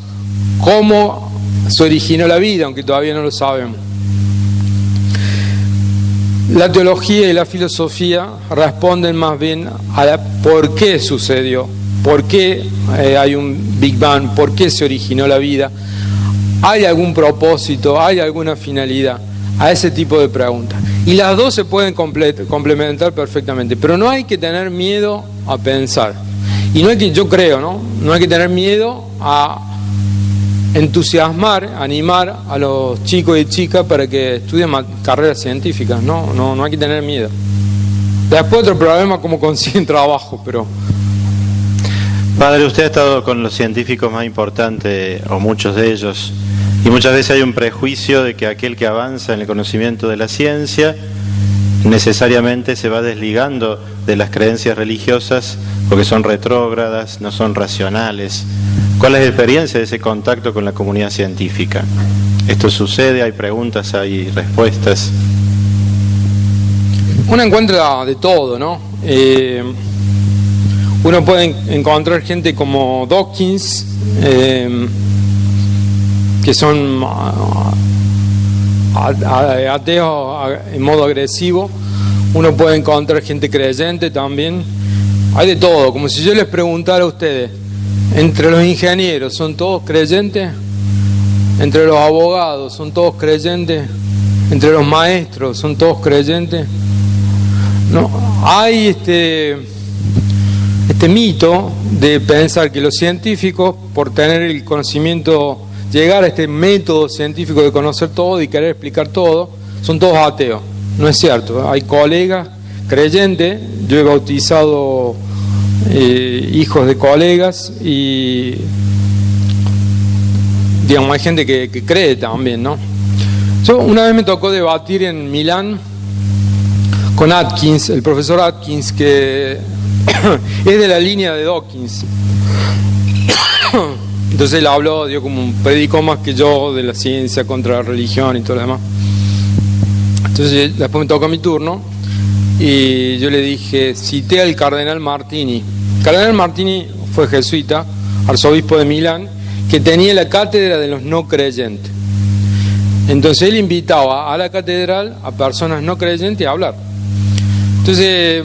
Speaker 1: cómo se originó la vida, aunque todavía no lo sabemos. La teología y la filosofía responden más bien a por qué sucedió, por qué hay un Big Bang, por qué se originó la vida, hay algún propósito, hay alguna finalidad, a ese tipo de preguntas. Y las dos se pueden complementar perfectamente, pero no hay que tener miedo a pensar. Y no hay que, yo creo, no hay que tener miedo a entusiasmar, animar a los chicos y chicas para que estudien carreras científicas. No hay que tener miedo. Después otro problema, cómo consiguen trabajo, pero...
Speaker 2: Padre, usted ha estado con los científicos más importantes, o muchos de ellos, y muchas veces hay un prejuicio de que aquel que avanza en el conocimiento de la ciencia necesariamente se va desligando de las creencias religiosas porque son retrógradas, no son racionales. ¿Cuál es la experiencia de ese contacto con la comunidad científica? ¿Esto sucede? ¿Hay preguntas? ¿Hay respuestas?
Speaker 1: Uno encuentra de todo, ¿no? Uno puede encontrar gente como Dawkins, que son ateos en modo agresivo. Uno puede encontrar gente creyente también. Hay de todo, como si yo les preguntara a ustedes, entre los ingenieros, ¿son todos creyentes? Entre los abogados, ¿son todos creyentes? Entre los maestros, ¿son todos creyentes? No, hay este mito de pensar que los científicos, por tener el conocimiento, llegar a este método científico de conocer todo y querer explicar todo, son todos ateos. No es cierto, hay colegas creyentes, yo he bautizado hijos de colegas y digamos hay gente que cree también, ¿no? Yo una vez me tocó debatir en Milán con Atkins, el profesor Atkins, que es de la línea de Dawkins. Entonces él habló, dio como un predicó más que yo de la ciencia contra la religión y todo lo demás. Entonces después me tocó mi turno y yo le dije, cité al cardenal Martini. Cardenal Martini fue jesuita, arzobispo de Milán, que tenía la cátedra de los no creyentes. Entonces él invitaba a la catedral a personas no creyentes a hablar. Entonces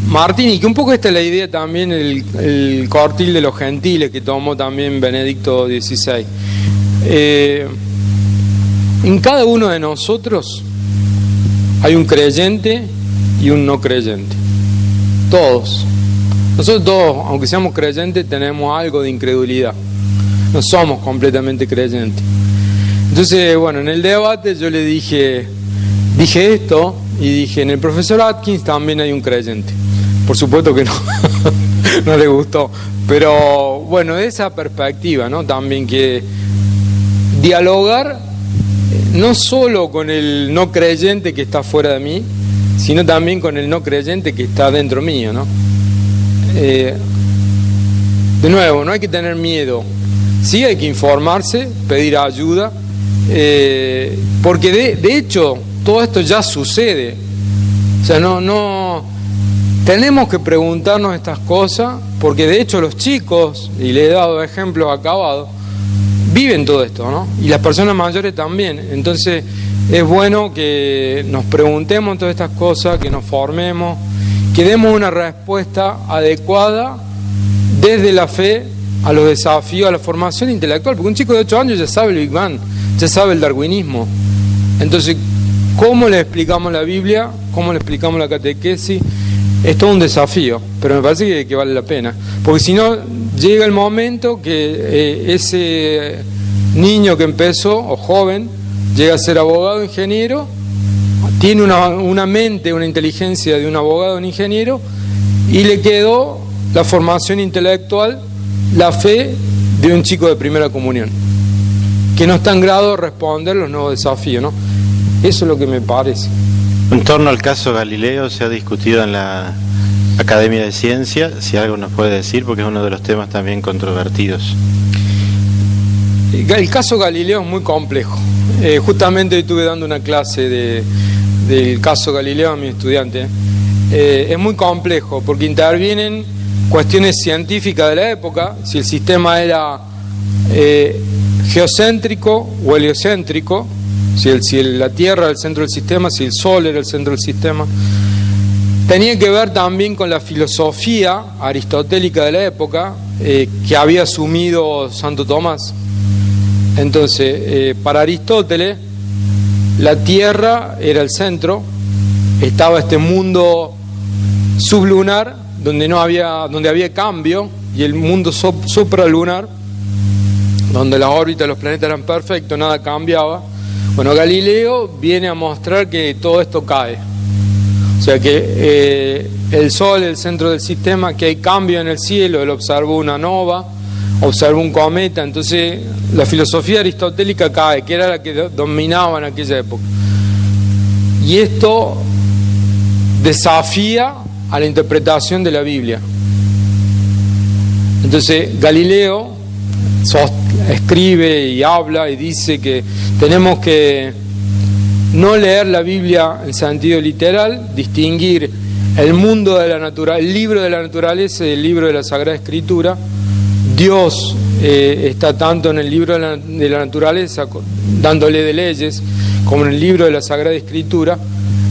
Speaker 1: Martini, que un poco esta es la idea también, el cortil de los gentiles que tomó también Benedicto XVI. En cada uno de nosotros hay un creyente y un no creyente. Todos. Nosotros todos, aunque seamos creyentes, tenemos algo de incredulidad. No somos completamente creyentes. Entonces, bueno, en el debate yo le dije esto y dije, en el profesor Atkins también hay un creyente. Por supuesto que no, no le gustó. Pero bueno, esa perspectiva, ¿no? También que dialogar no solo con el no creyente que está fuera de mí, sino también con el no creyente que está dentro mío, ¿no? De nuevo, no hay que tener miedo. Sí hay que informarse, pedir ayuda, porque de hecho todo esto ya sucede. O sea, no tenemos que preguntarnos estas cosas, porque de hecho los chicos, y le he dado ejemplos acabados, viven todo esto, ¿no? Y las personas mayores también. Entonces es bueno que nos preguntemos todas estas cosas, que nos formemos, que demos una respuesta adecuada desde la fe a los desafíos, a la formación intelectual, porque un chico de 8 años ya sabe el Big Bang, ya sabe el darwinismo. Entonces, ¿cómo le explicamos la Biblia? ¿Cómo le explicamos la catequesis? Es todo un desafío, pero me parece que vale la pena, porque si no, llega el momento que ese niño que empezó, o joven, llega a ser abogado, ingeniero, tiene una mente, una inteligencia de un abogado, un ingeniero, y le quedó la formación intelectual, la fe de un chico de primera comunión, que no está en grado de responder los nuevos desafíos, ¿no? Eso es lo que me parece.
Speaker 2: En torno al caso Galileo se ha discutido en la Academia de Ciencia, si algo nos puede decir, porque es uno de los temas también controvertidos.
Speaker 1: El caso Galileo es muy complejo. Justamente estuve dando una clase del caso Galileo a mis estudiantes. Es muy complejo porque intervienen cuestiones científicas de la época. Si el sistema era geocéntrico o heliocéntrico, si la Tierra era el centro del sistema, si el Sol era el centro del sistema. Tenía que ver también con la filosofía aristotélica de la época que había asumido Santo Tomás. Entonces, para Aristóteles, la Tierra era el centro, estaba este mundo sublunar donde había cambio, y el mundo supralunar, donde las órbitas de los planetas eran perfectos, nada cambiaba. Bueno, Galileo viene a mostrar que todo esto cae. O sea que el Sol es el centro del sistema, que hay cambio en el cielo. Él observó una nova, observó un cometa. Entonces la filosofía aristotélica cae, que era la que dominaba en aquella época. Y esto desafía a la interpretación de la Biblia. Entonces Galileo escribe y habla y dice que tenemos que no leer la Biblia en sentido literal, distinguir el mundo de la naturaleza, el libro de la naturaleza y el libro de la Sagrada Escritura. Dios está tanto en el libro de la naturaleza, dándole de leyes, como en el libro de la Sagrada Escritura,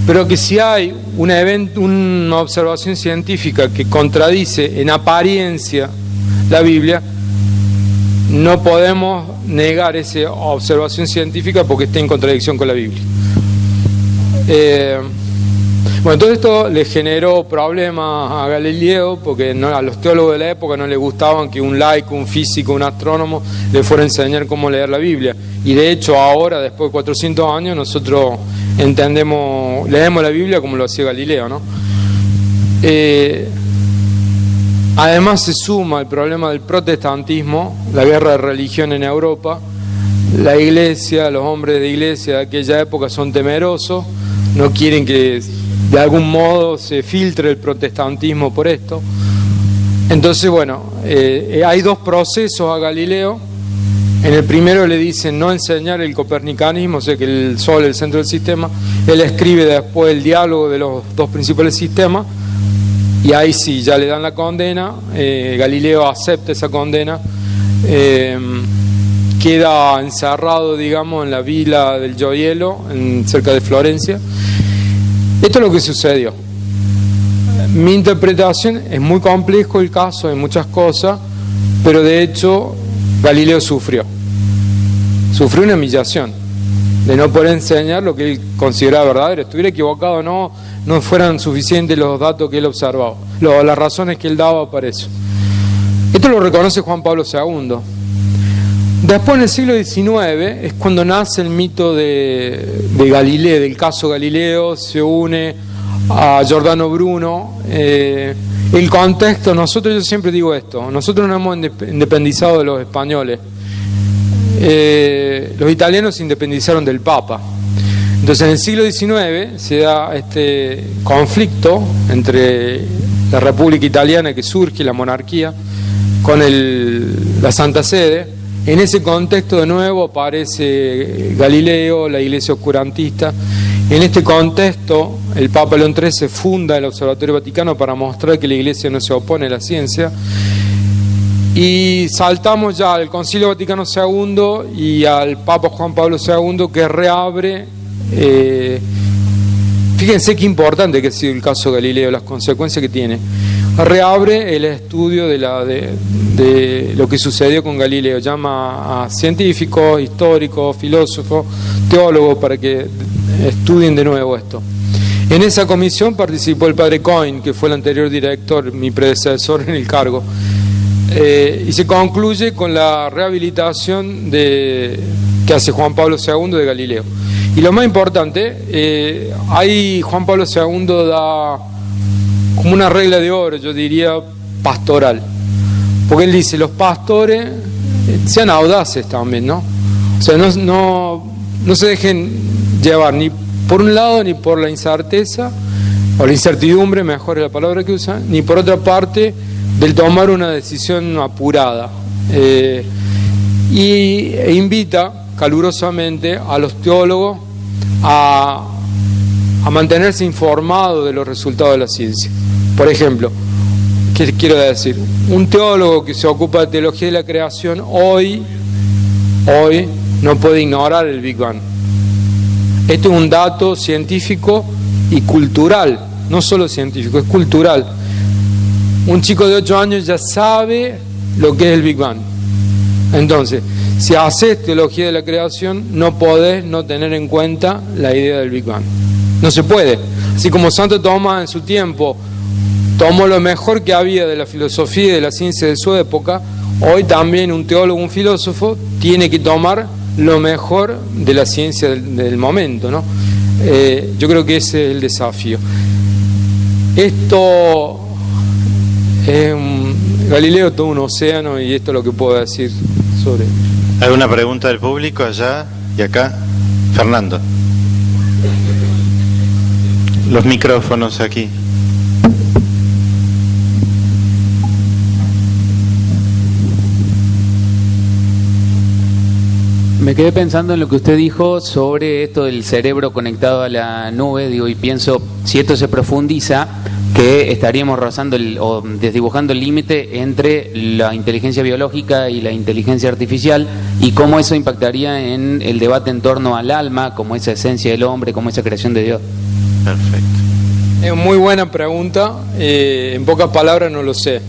Speaker 1: pero que si hay una observación científica que contradice en apariencia la Biblia, no podemos negar esa observación científica porque está en contradicción con la Biblia. Bueno, todo esto le generó problemas a Galileo, porque a los teólogos de la época no les gustaban que un laico, un físico, un astrónomo le fuera a enseñar cómo leer la Biblia. Y de hecho ahora, después de 400 años, nosotros leemos la Biblia como lo hacía Galileo, ¿no? Además se suma el problema del protestantismo, la guerra de religión en Europa. La iglesia, los hombres de iglesia de aquella época son temerosos, no quieren que de algún modo se filtre el protestantismo por esto. Entonces, bueno, hay dos procesos a Galileo. En el primero le dicen no enseñar el copernicanismo, o sea que el Sol es el centro del sistema. Él escribe después el diálogo de los dos principales sistemas, y ahí sí, ya le dan la condena. Galileo acepta esa condena, queda encerrado, digamos, en la villa del Gioiello, cerca de Florencia. Esto es lo que sucedió. Mi interpretación, es muy complejo el caso, hay muchas cosas, pero de hecho Galileo sufrió una humillación de no poder enseñar lo que él consideraba verdadero. Estuviera equivocado o no fueran suficientes los datos que él observaba, las razones que él daba para eso. Esto lo reconoce Juan Pablo II. Después, en el siglo XIX, es cuando nace el mito de Galileo, del caso Galileo. Se une a Giordano Bruno. El contexto, yo siempre digo esto, nosotros nos hemos independizado de los españoles. Los italianos se independizaron del Papa. Entonces, en el siglo XIX se da este conflicto entre la República Italiana que surge, la monarquía, con la Santa Sede. En ese contexto de nuevo aparece Galileo, la Iglesia oscurantista. En este contexto el Papa León XIII funda el Observatorio Vaticano para mostrar que la Iglesia no se opone a la ciencia. Y saltamos ya al Concilio Vaticano II y al Papa Juan Pablo II, que reabre. Fíjense qué importante que ha sido el caso Galileo, las consecuencias que tiene. Reabre el estudio de lo que sucedió con Galileo. Llama a científicos, históricos, filósofos, teólogos para que estudien de nuevo esto. En esa comisión participó el padre Cohen, que fue el anterior director, mi predecesor en el cargo, y se concluye con la rehabilitación que hace Juan Pablo II de Galileo. Y lo más importante, ahí Juan Pablo II da como una regla de oro, yo diría, pastoral. Porque él dice, los pastores sean audaces también, ¿no? O sea, no se dejen llevar ni por un lado ni por la incerteza, o la incertidumbre, mejor es la palabra que usa, ni por otra parte del tomar una decisión apurada. E invita calurosamente a los teólogos a mantenerse informados de los resultados de la ciencia. Por ejemplo, ¿qué quiero decir? Un teólogo que se ocupa de teología de la creación hoy hoy no puede ignorar el Big Bang. Esto es un dato científico y cultural, no solo científico, es cultural. Un chico de 8 años ya sabe lo que es el Big Bang. Entonces, si haces teología de la creación, no podés no tener en cuenta la idea del Big Bang. No se puede. Así como Santo Tomás en su tiempo tomó lo mejor que había de la filosofía y de la ciencia de su época, hoy también un teólogo, un filósofo, tiene que tomar lo mejor de la ciencia del momento, ¿no? Yo creo que ese es el desafío. Esto es Galileo, todo un océano, y esto es lo que puedo decir sobre.
Speaker 2: ¿Alguna pregunta del público allá y acá? Fernando. Los micrófonos aquí.
Speaker 3: Me quedé pensando en lo que usted dijo sobre esto del cerebro conectado a la nube, digo, y pienso, si esto se profundiza, que estaríamos rozando o desdibujando el límite entre la inteligencia biológica y la inteligencia artificial, y cómo eso impactaría en el debate en torno al alma, como esa esencia del hombre, como esa creación de Dios.
Speaker 2: Perfecto.
Speaker 1: Es muy buena pregunta. En pocas palabras no lo sé.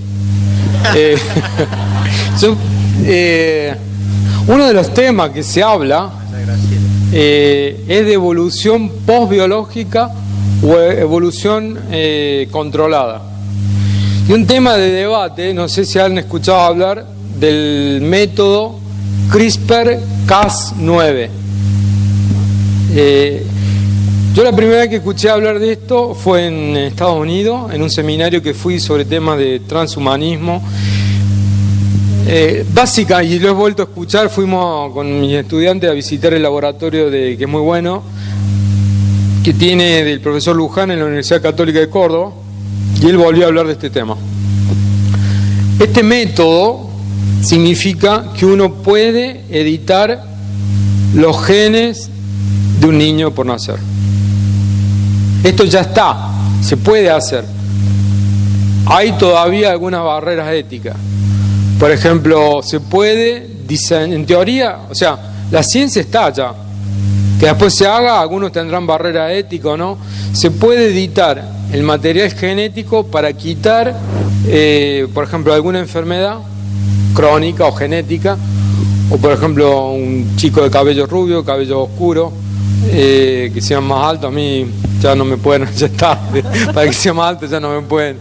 Speaker 1: Uno de los temas que se habla es de evolución postbiológica o evolución controlada. Y un tema de debate, no sé si han escuchado hablar del método CRISPR-Cas9. Yo la primera vez que escuché hablar de esto fue en Estados Unidos, en un seminario que fui sobre temas de transhumanismo. Básica, y lo he vuelto a escuchar, fuimos con mis estudiantes a visitar el laboratorio que es muy bueno, que tiene del profesor Luján en la Universidad Católica de Córdoba, y él volvió a hablar de este tema. Este método significa que uno puede editar los genes de un niño por nacer. Esto ya está, se puede hacer. Hay todavía algunas barreras éticas. Por ejemplo, se puede diseñar, en teoría, o sea, la ciencia está ya. Que después se haga, algunos tendrán barrera ética o no. Se puede editar el material genético para quitar, por ejemplo, alguna enfermedad crónica o genética, o por ejemplo, un chico de cabello rubio, cabello oscuro, que sea más alto. A mí ya no me pueden, ya está, para que sea más alto ya no me pueden.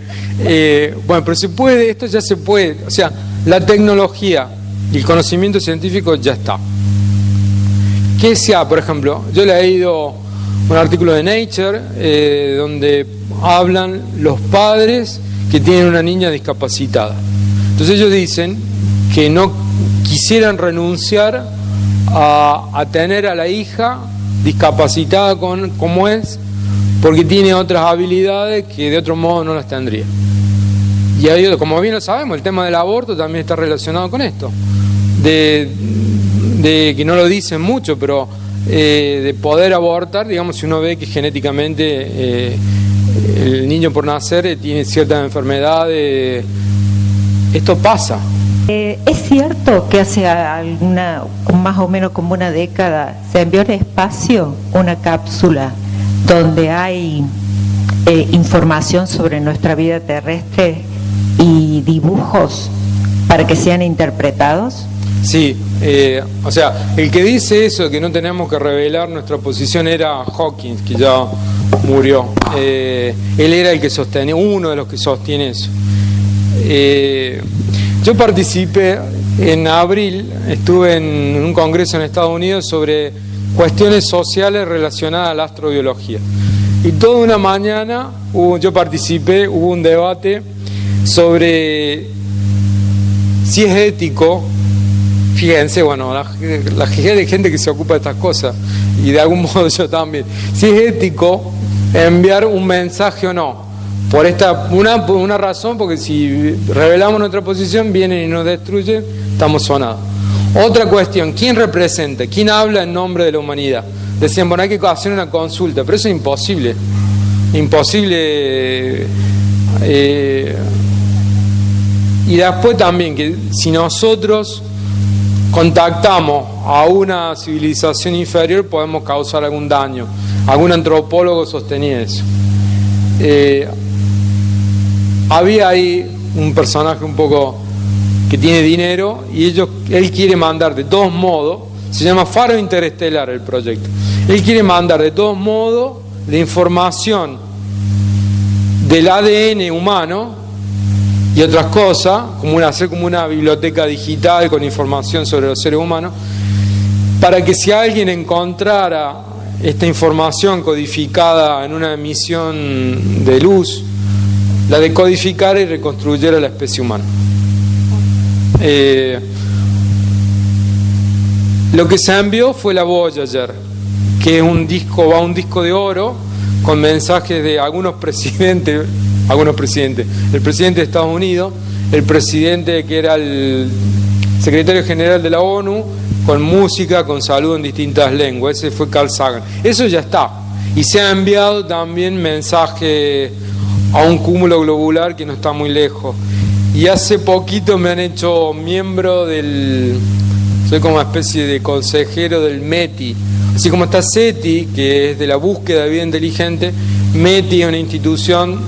Speaker 1: Bueno, pero se puede, esto ya se puede, o sea, la tecnología y el conocimiento científico ya está. ¿Qué sea? Por ejemplo, yo he leído un artículo de Nature donde hablan los padres que tienen una niña discapacitada. Entonces ellos dicen que no quisieran renunciar a tener a la hija discapacitada como es, porque tiene otras habilidades que de otro modo no las tendría. Y ahí, como bien lo sabemos, el tema del aborto también está relacionado con esto, de que no lo dicen mucho, pero de poder abortar, digamos, si uno ve que genéticamente el niño por nacer tiene ciertas enfermedades, esto pasa.
Speaker 4: ¿Es cierto que hace más o menos como una década, se envió al espacio una cápsula donde hay información sobre nuestra vida terrestre y dibujos para que sean interpretados?
Speaker 1: Sí, o sea, el que dice eso, que no tenemos que revelar nuestra posición, era Hawking, que ya murió. Él era el que sostenía, uno de los que sostiene eso. Yo participé en abril, estuve en un congreso en Estados Unidos sobre cuestiones sociales relacionadas a la astrobiología. Y toda una mañana yo participé, hubo un debate sobre si es ético. Fíjense, bueno, la gente que se ocupa de estas cosas, y de algún modo yo también, si es ético enviar un mensaje o no. Por una razón, porque si revelamos nuestra posición, vienen y nos destruyen, estamos sonados. Otra cuestión, ¿quién representa? ¿Quién habla en nombre de la humanidad? Decían, bueno, hay que hacer una consulta, pero eso es imposible. Imposible. Y después también, que si nosotros contactamos a una civilización inferior, podemos causar algún daño. Algún antropólogo sostenía eso. Había ahí un personaje un poco que tiene dinero y él quiere mandar de todos modos, se llama Faro Interestelar el proyecto, él quiere mandar de todos modos la información del ADN humano y otras cosas, hacer como una biblioteca digital con información sobre los seres humanos, para que si alguien encontrara esta información codificada en una emisión de luz, la decodificara y reconstruyera la especie humana. Lo que se envió fue la Voyager, que es un disco de oro con mensajes de algunos presidentes, el presidente de Estados Unidos, el presidente que era el secretario general de la ONU, con música, con saludo en distintas lenguas. Ese fue Carl Sagan. Eso ya está. Y se ha enviado también mensaje a un cúmulo globular que no está muy lejos. Y hace poquito me han hecho miembro soy como una especie de consejero del METI. Así como está SETI, que es de la búsqueda de vida inteligente, METI es una institución,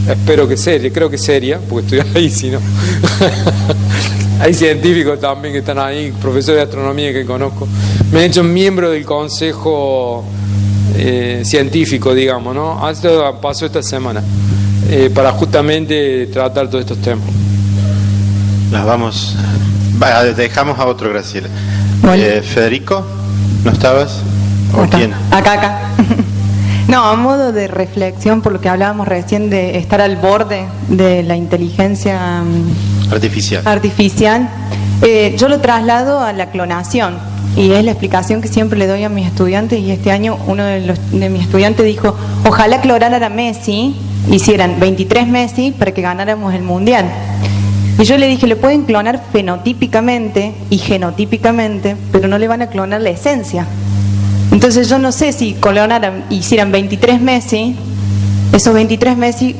Speaker 1: espero que seria, creo que seria, porque estoy ahí, si no. Hay científicos también que están ahí, profesores de astronomía que conozco. Me han hecho miembro del consejo científico, digamos, ¿no? Esto pasó esta semana, para justamente tratar todos estos temas.
Speaker 2: Dejamos a otro, Graciela.
Speaker 5: Bueno.
Speaker 2: Federico, ¿no estabas? ¿O
Speaker 5: acá,
Speaker 2: quién?
Speaker 5: Acá. No, a modo de reflexión por lo que hablábamos recién de estar al borde de la inteligencia artificial, yo lo traslado a la clonación y es la explicación que siempre le doy a mis estudiantes. Y este año uno de mis estudiantes dijo: ojalá clonaran a Messi, hicieran 23 Messi para que ganáramos el mundial. Y yo le dije: le pueden clonar fenotípicamente y genotípicamente, pero no le van a clonar la esencia. Entonces yo no sé si hicieran 23 Messi, esos 23 Messi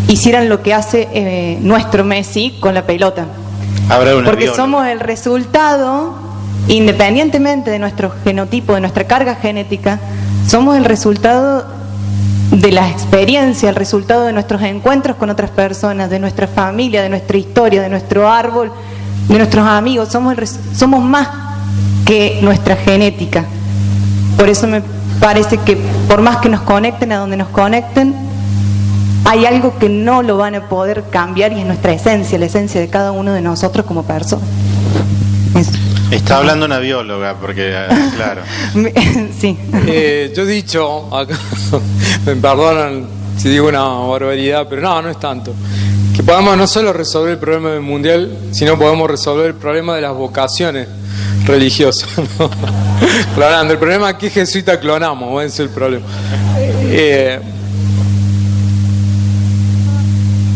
Speaker 5: hicieran lo que hace nuestro Messi con la pelota. Porque somos el resultado, independientemente de nuestro genotipo, de nuestra carga genética, somos el resultado de la experiencia, el resultado de nuestros encuentros con otras personas, de nuestra familia, de nuestra historia, de nuestro árbol, de nuestros amigos. Somos más que nuestra genética. Por eso me parece que por más que nos conecten a donde nos conecten, hay algo que no lo van a poder cambiar y es nuestra esencia, la esencia de cada uno de nosotros como personas.
Speaker 2: Está hablando una bióloga, porque, claro.
Speaker 5: Sí.
Speaker 1: Yo he dicho, acá, me perdonan si digo una barbaridad, pero no es tanto, que podamos no solo resolver el problema del mundial, sino podemos resolver el problema de las vocaciones religiosas, ¿no? Clonando. El problema es que jesuita clonamos, ese es el problema.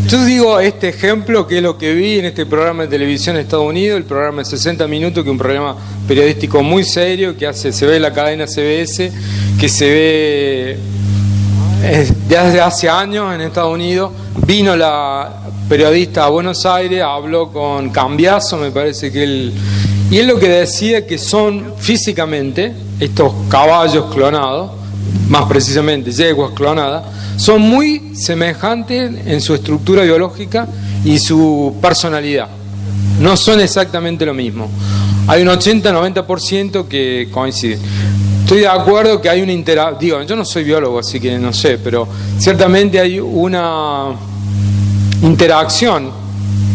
Speaker 1: Yo digo este ejemplo, que es lo que vi en este programa de televisión en Estados Unidos, el programa de 60 minutos, que es un programa periodístico muy serio, que se ve en la cadena CBS, que se ve desde hace años en Estados Unidos. Vino la periodista a Buenos Aires, habló con Cambiaso, me parece que él, y él lo que decía que son físicamente estos caballos clonados, más precisamente yeguas clonadas, son muy semejantes en su estructura biológica y su personalidad. No son exactamente lo mismo. Hay un 80-90% que coinciden. Estoy de acuerdo que hay una interacción. Digo, yo no soy biólogo, así que no sé, pero ciertamente hay una interacción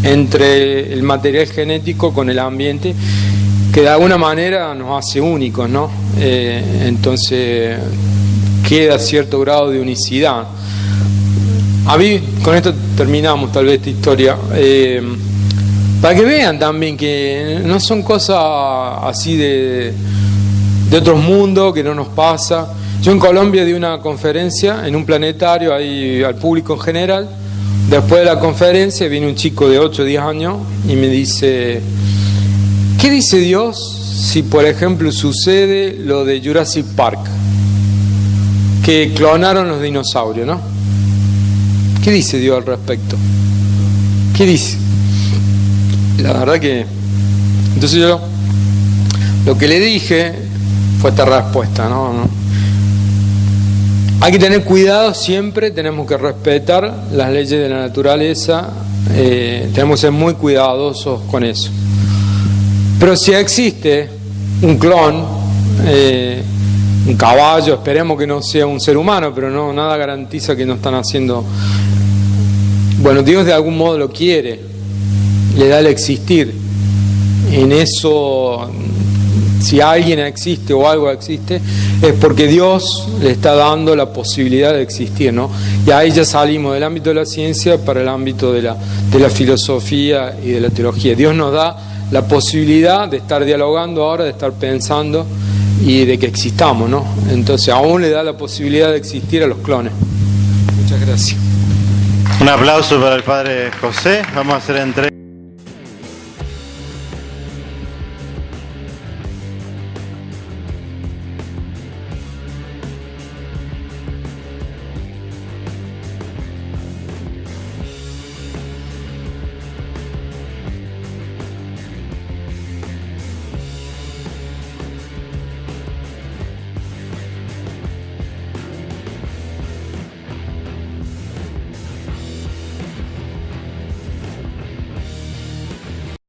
Speaker 1: entre el material genético con el ambiente que de alguna manera nos hace únicos, ¿no? Entonces queda cierto grado de unicidad. A mí, con esto terminamos tal vez esta historia, para que vean también que no son cosas así de otros mundos, que no nos pasa. Yo en Colombia di una conferencia en un planetario ahí al público en general. Después de la conferencia viene un chico de 8 o 10 años y me dice: ¿qué dice Dios si por ejemplo sucede lo de Jurassic Park? Que clonaron los dinosaurios, ¿no? ¿Qué dice Dios al respecto? ¿Qué dice? La verdad que... Entonces yo Lo que le dije fue esta respuesta, ¿no? Hay que tener cuidado siempre, tenemos que respetar las leyes de la naturaleza, tenemos que ser muy cuidadosos con eso. Pero si existe un clon, un caballo, esperemos que no sea un ser humano, pero no, nada garantiza que no están haciendo. Bueno, Dios de algún modo lo quiere, le da el existir. En eso, si alguien existe o algo existe, es porque Dios le está dando la posibilidad de existir, ¿no? Y ahí ya salimos del ámbito de la ciencia para el ámbito de la filosofía y de la teología. Dios nos da la posibilidad de estar dialogando ahora, de estar pensando y de que existamos, ¿no? Entonces aún le da la posibilidad de existir a los clones. Muchas gracias.
Speaker 2: Un aplauso para el padre José. Vamos a hacer entrega.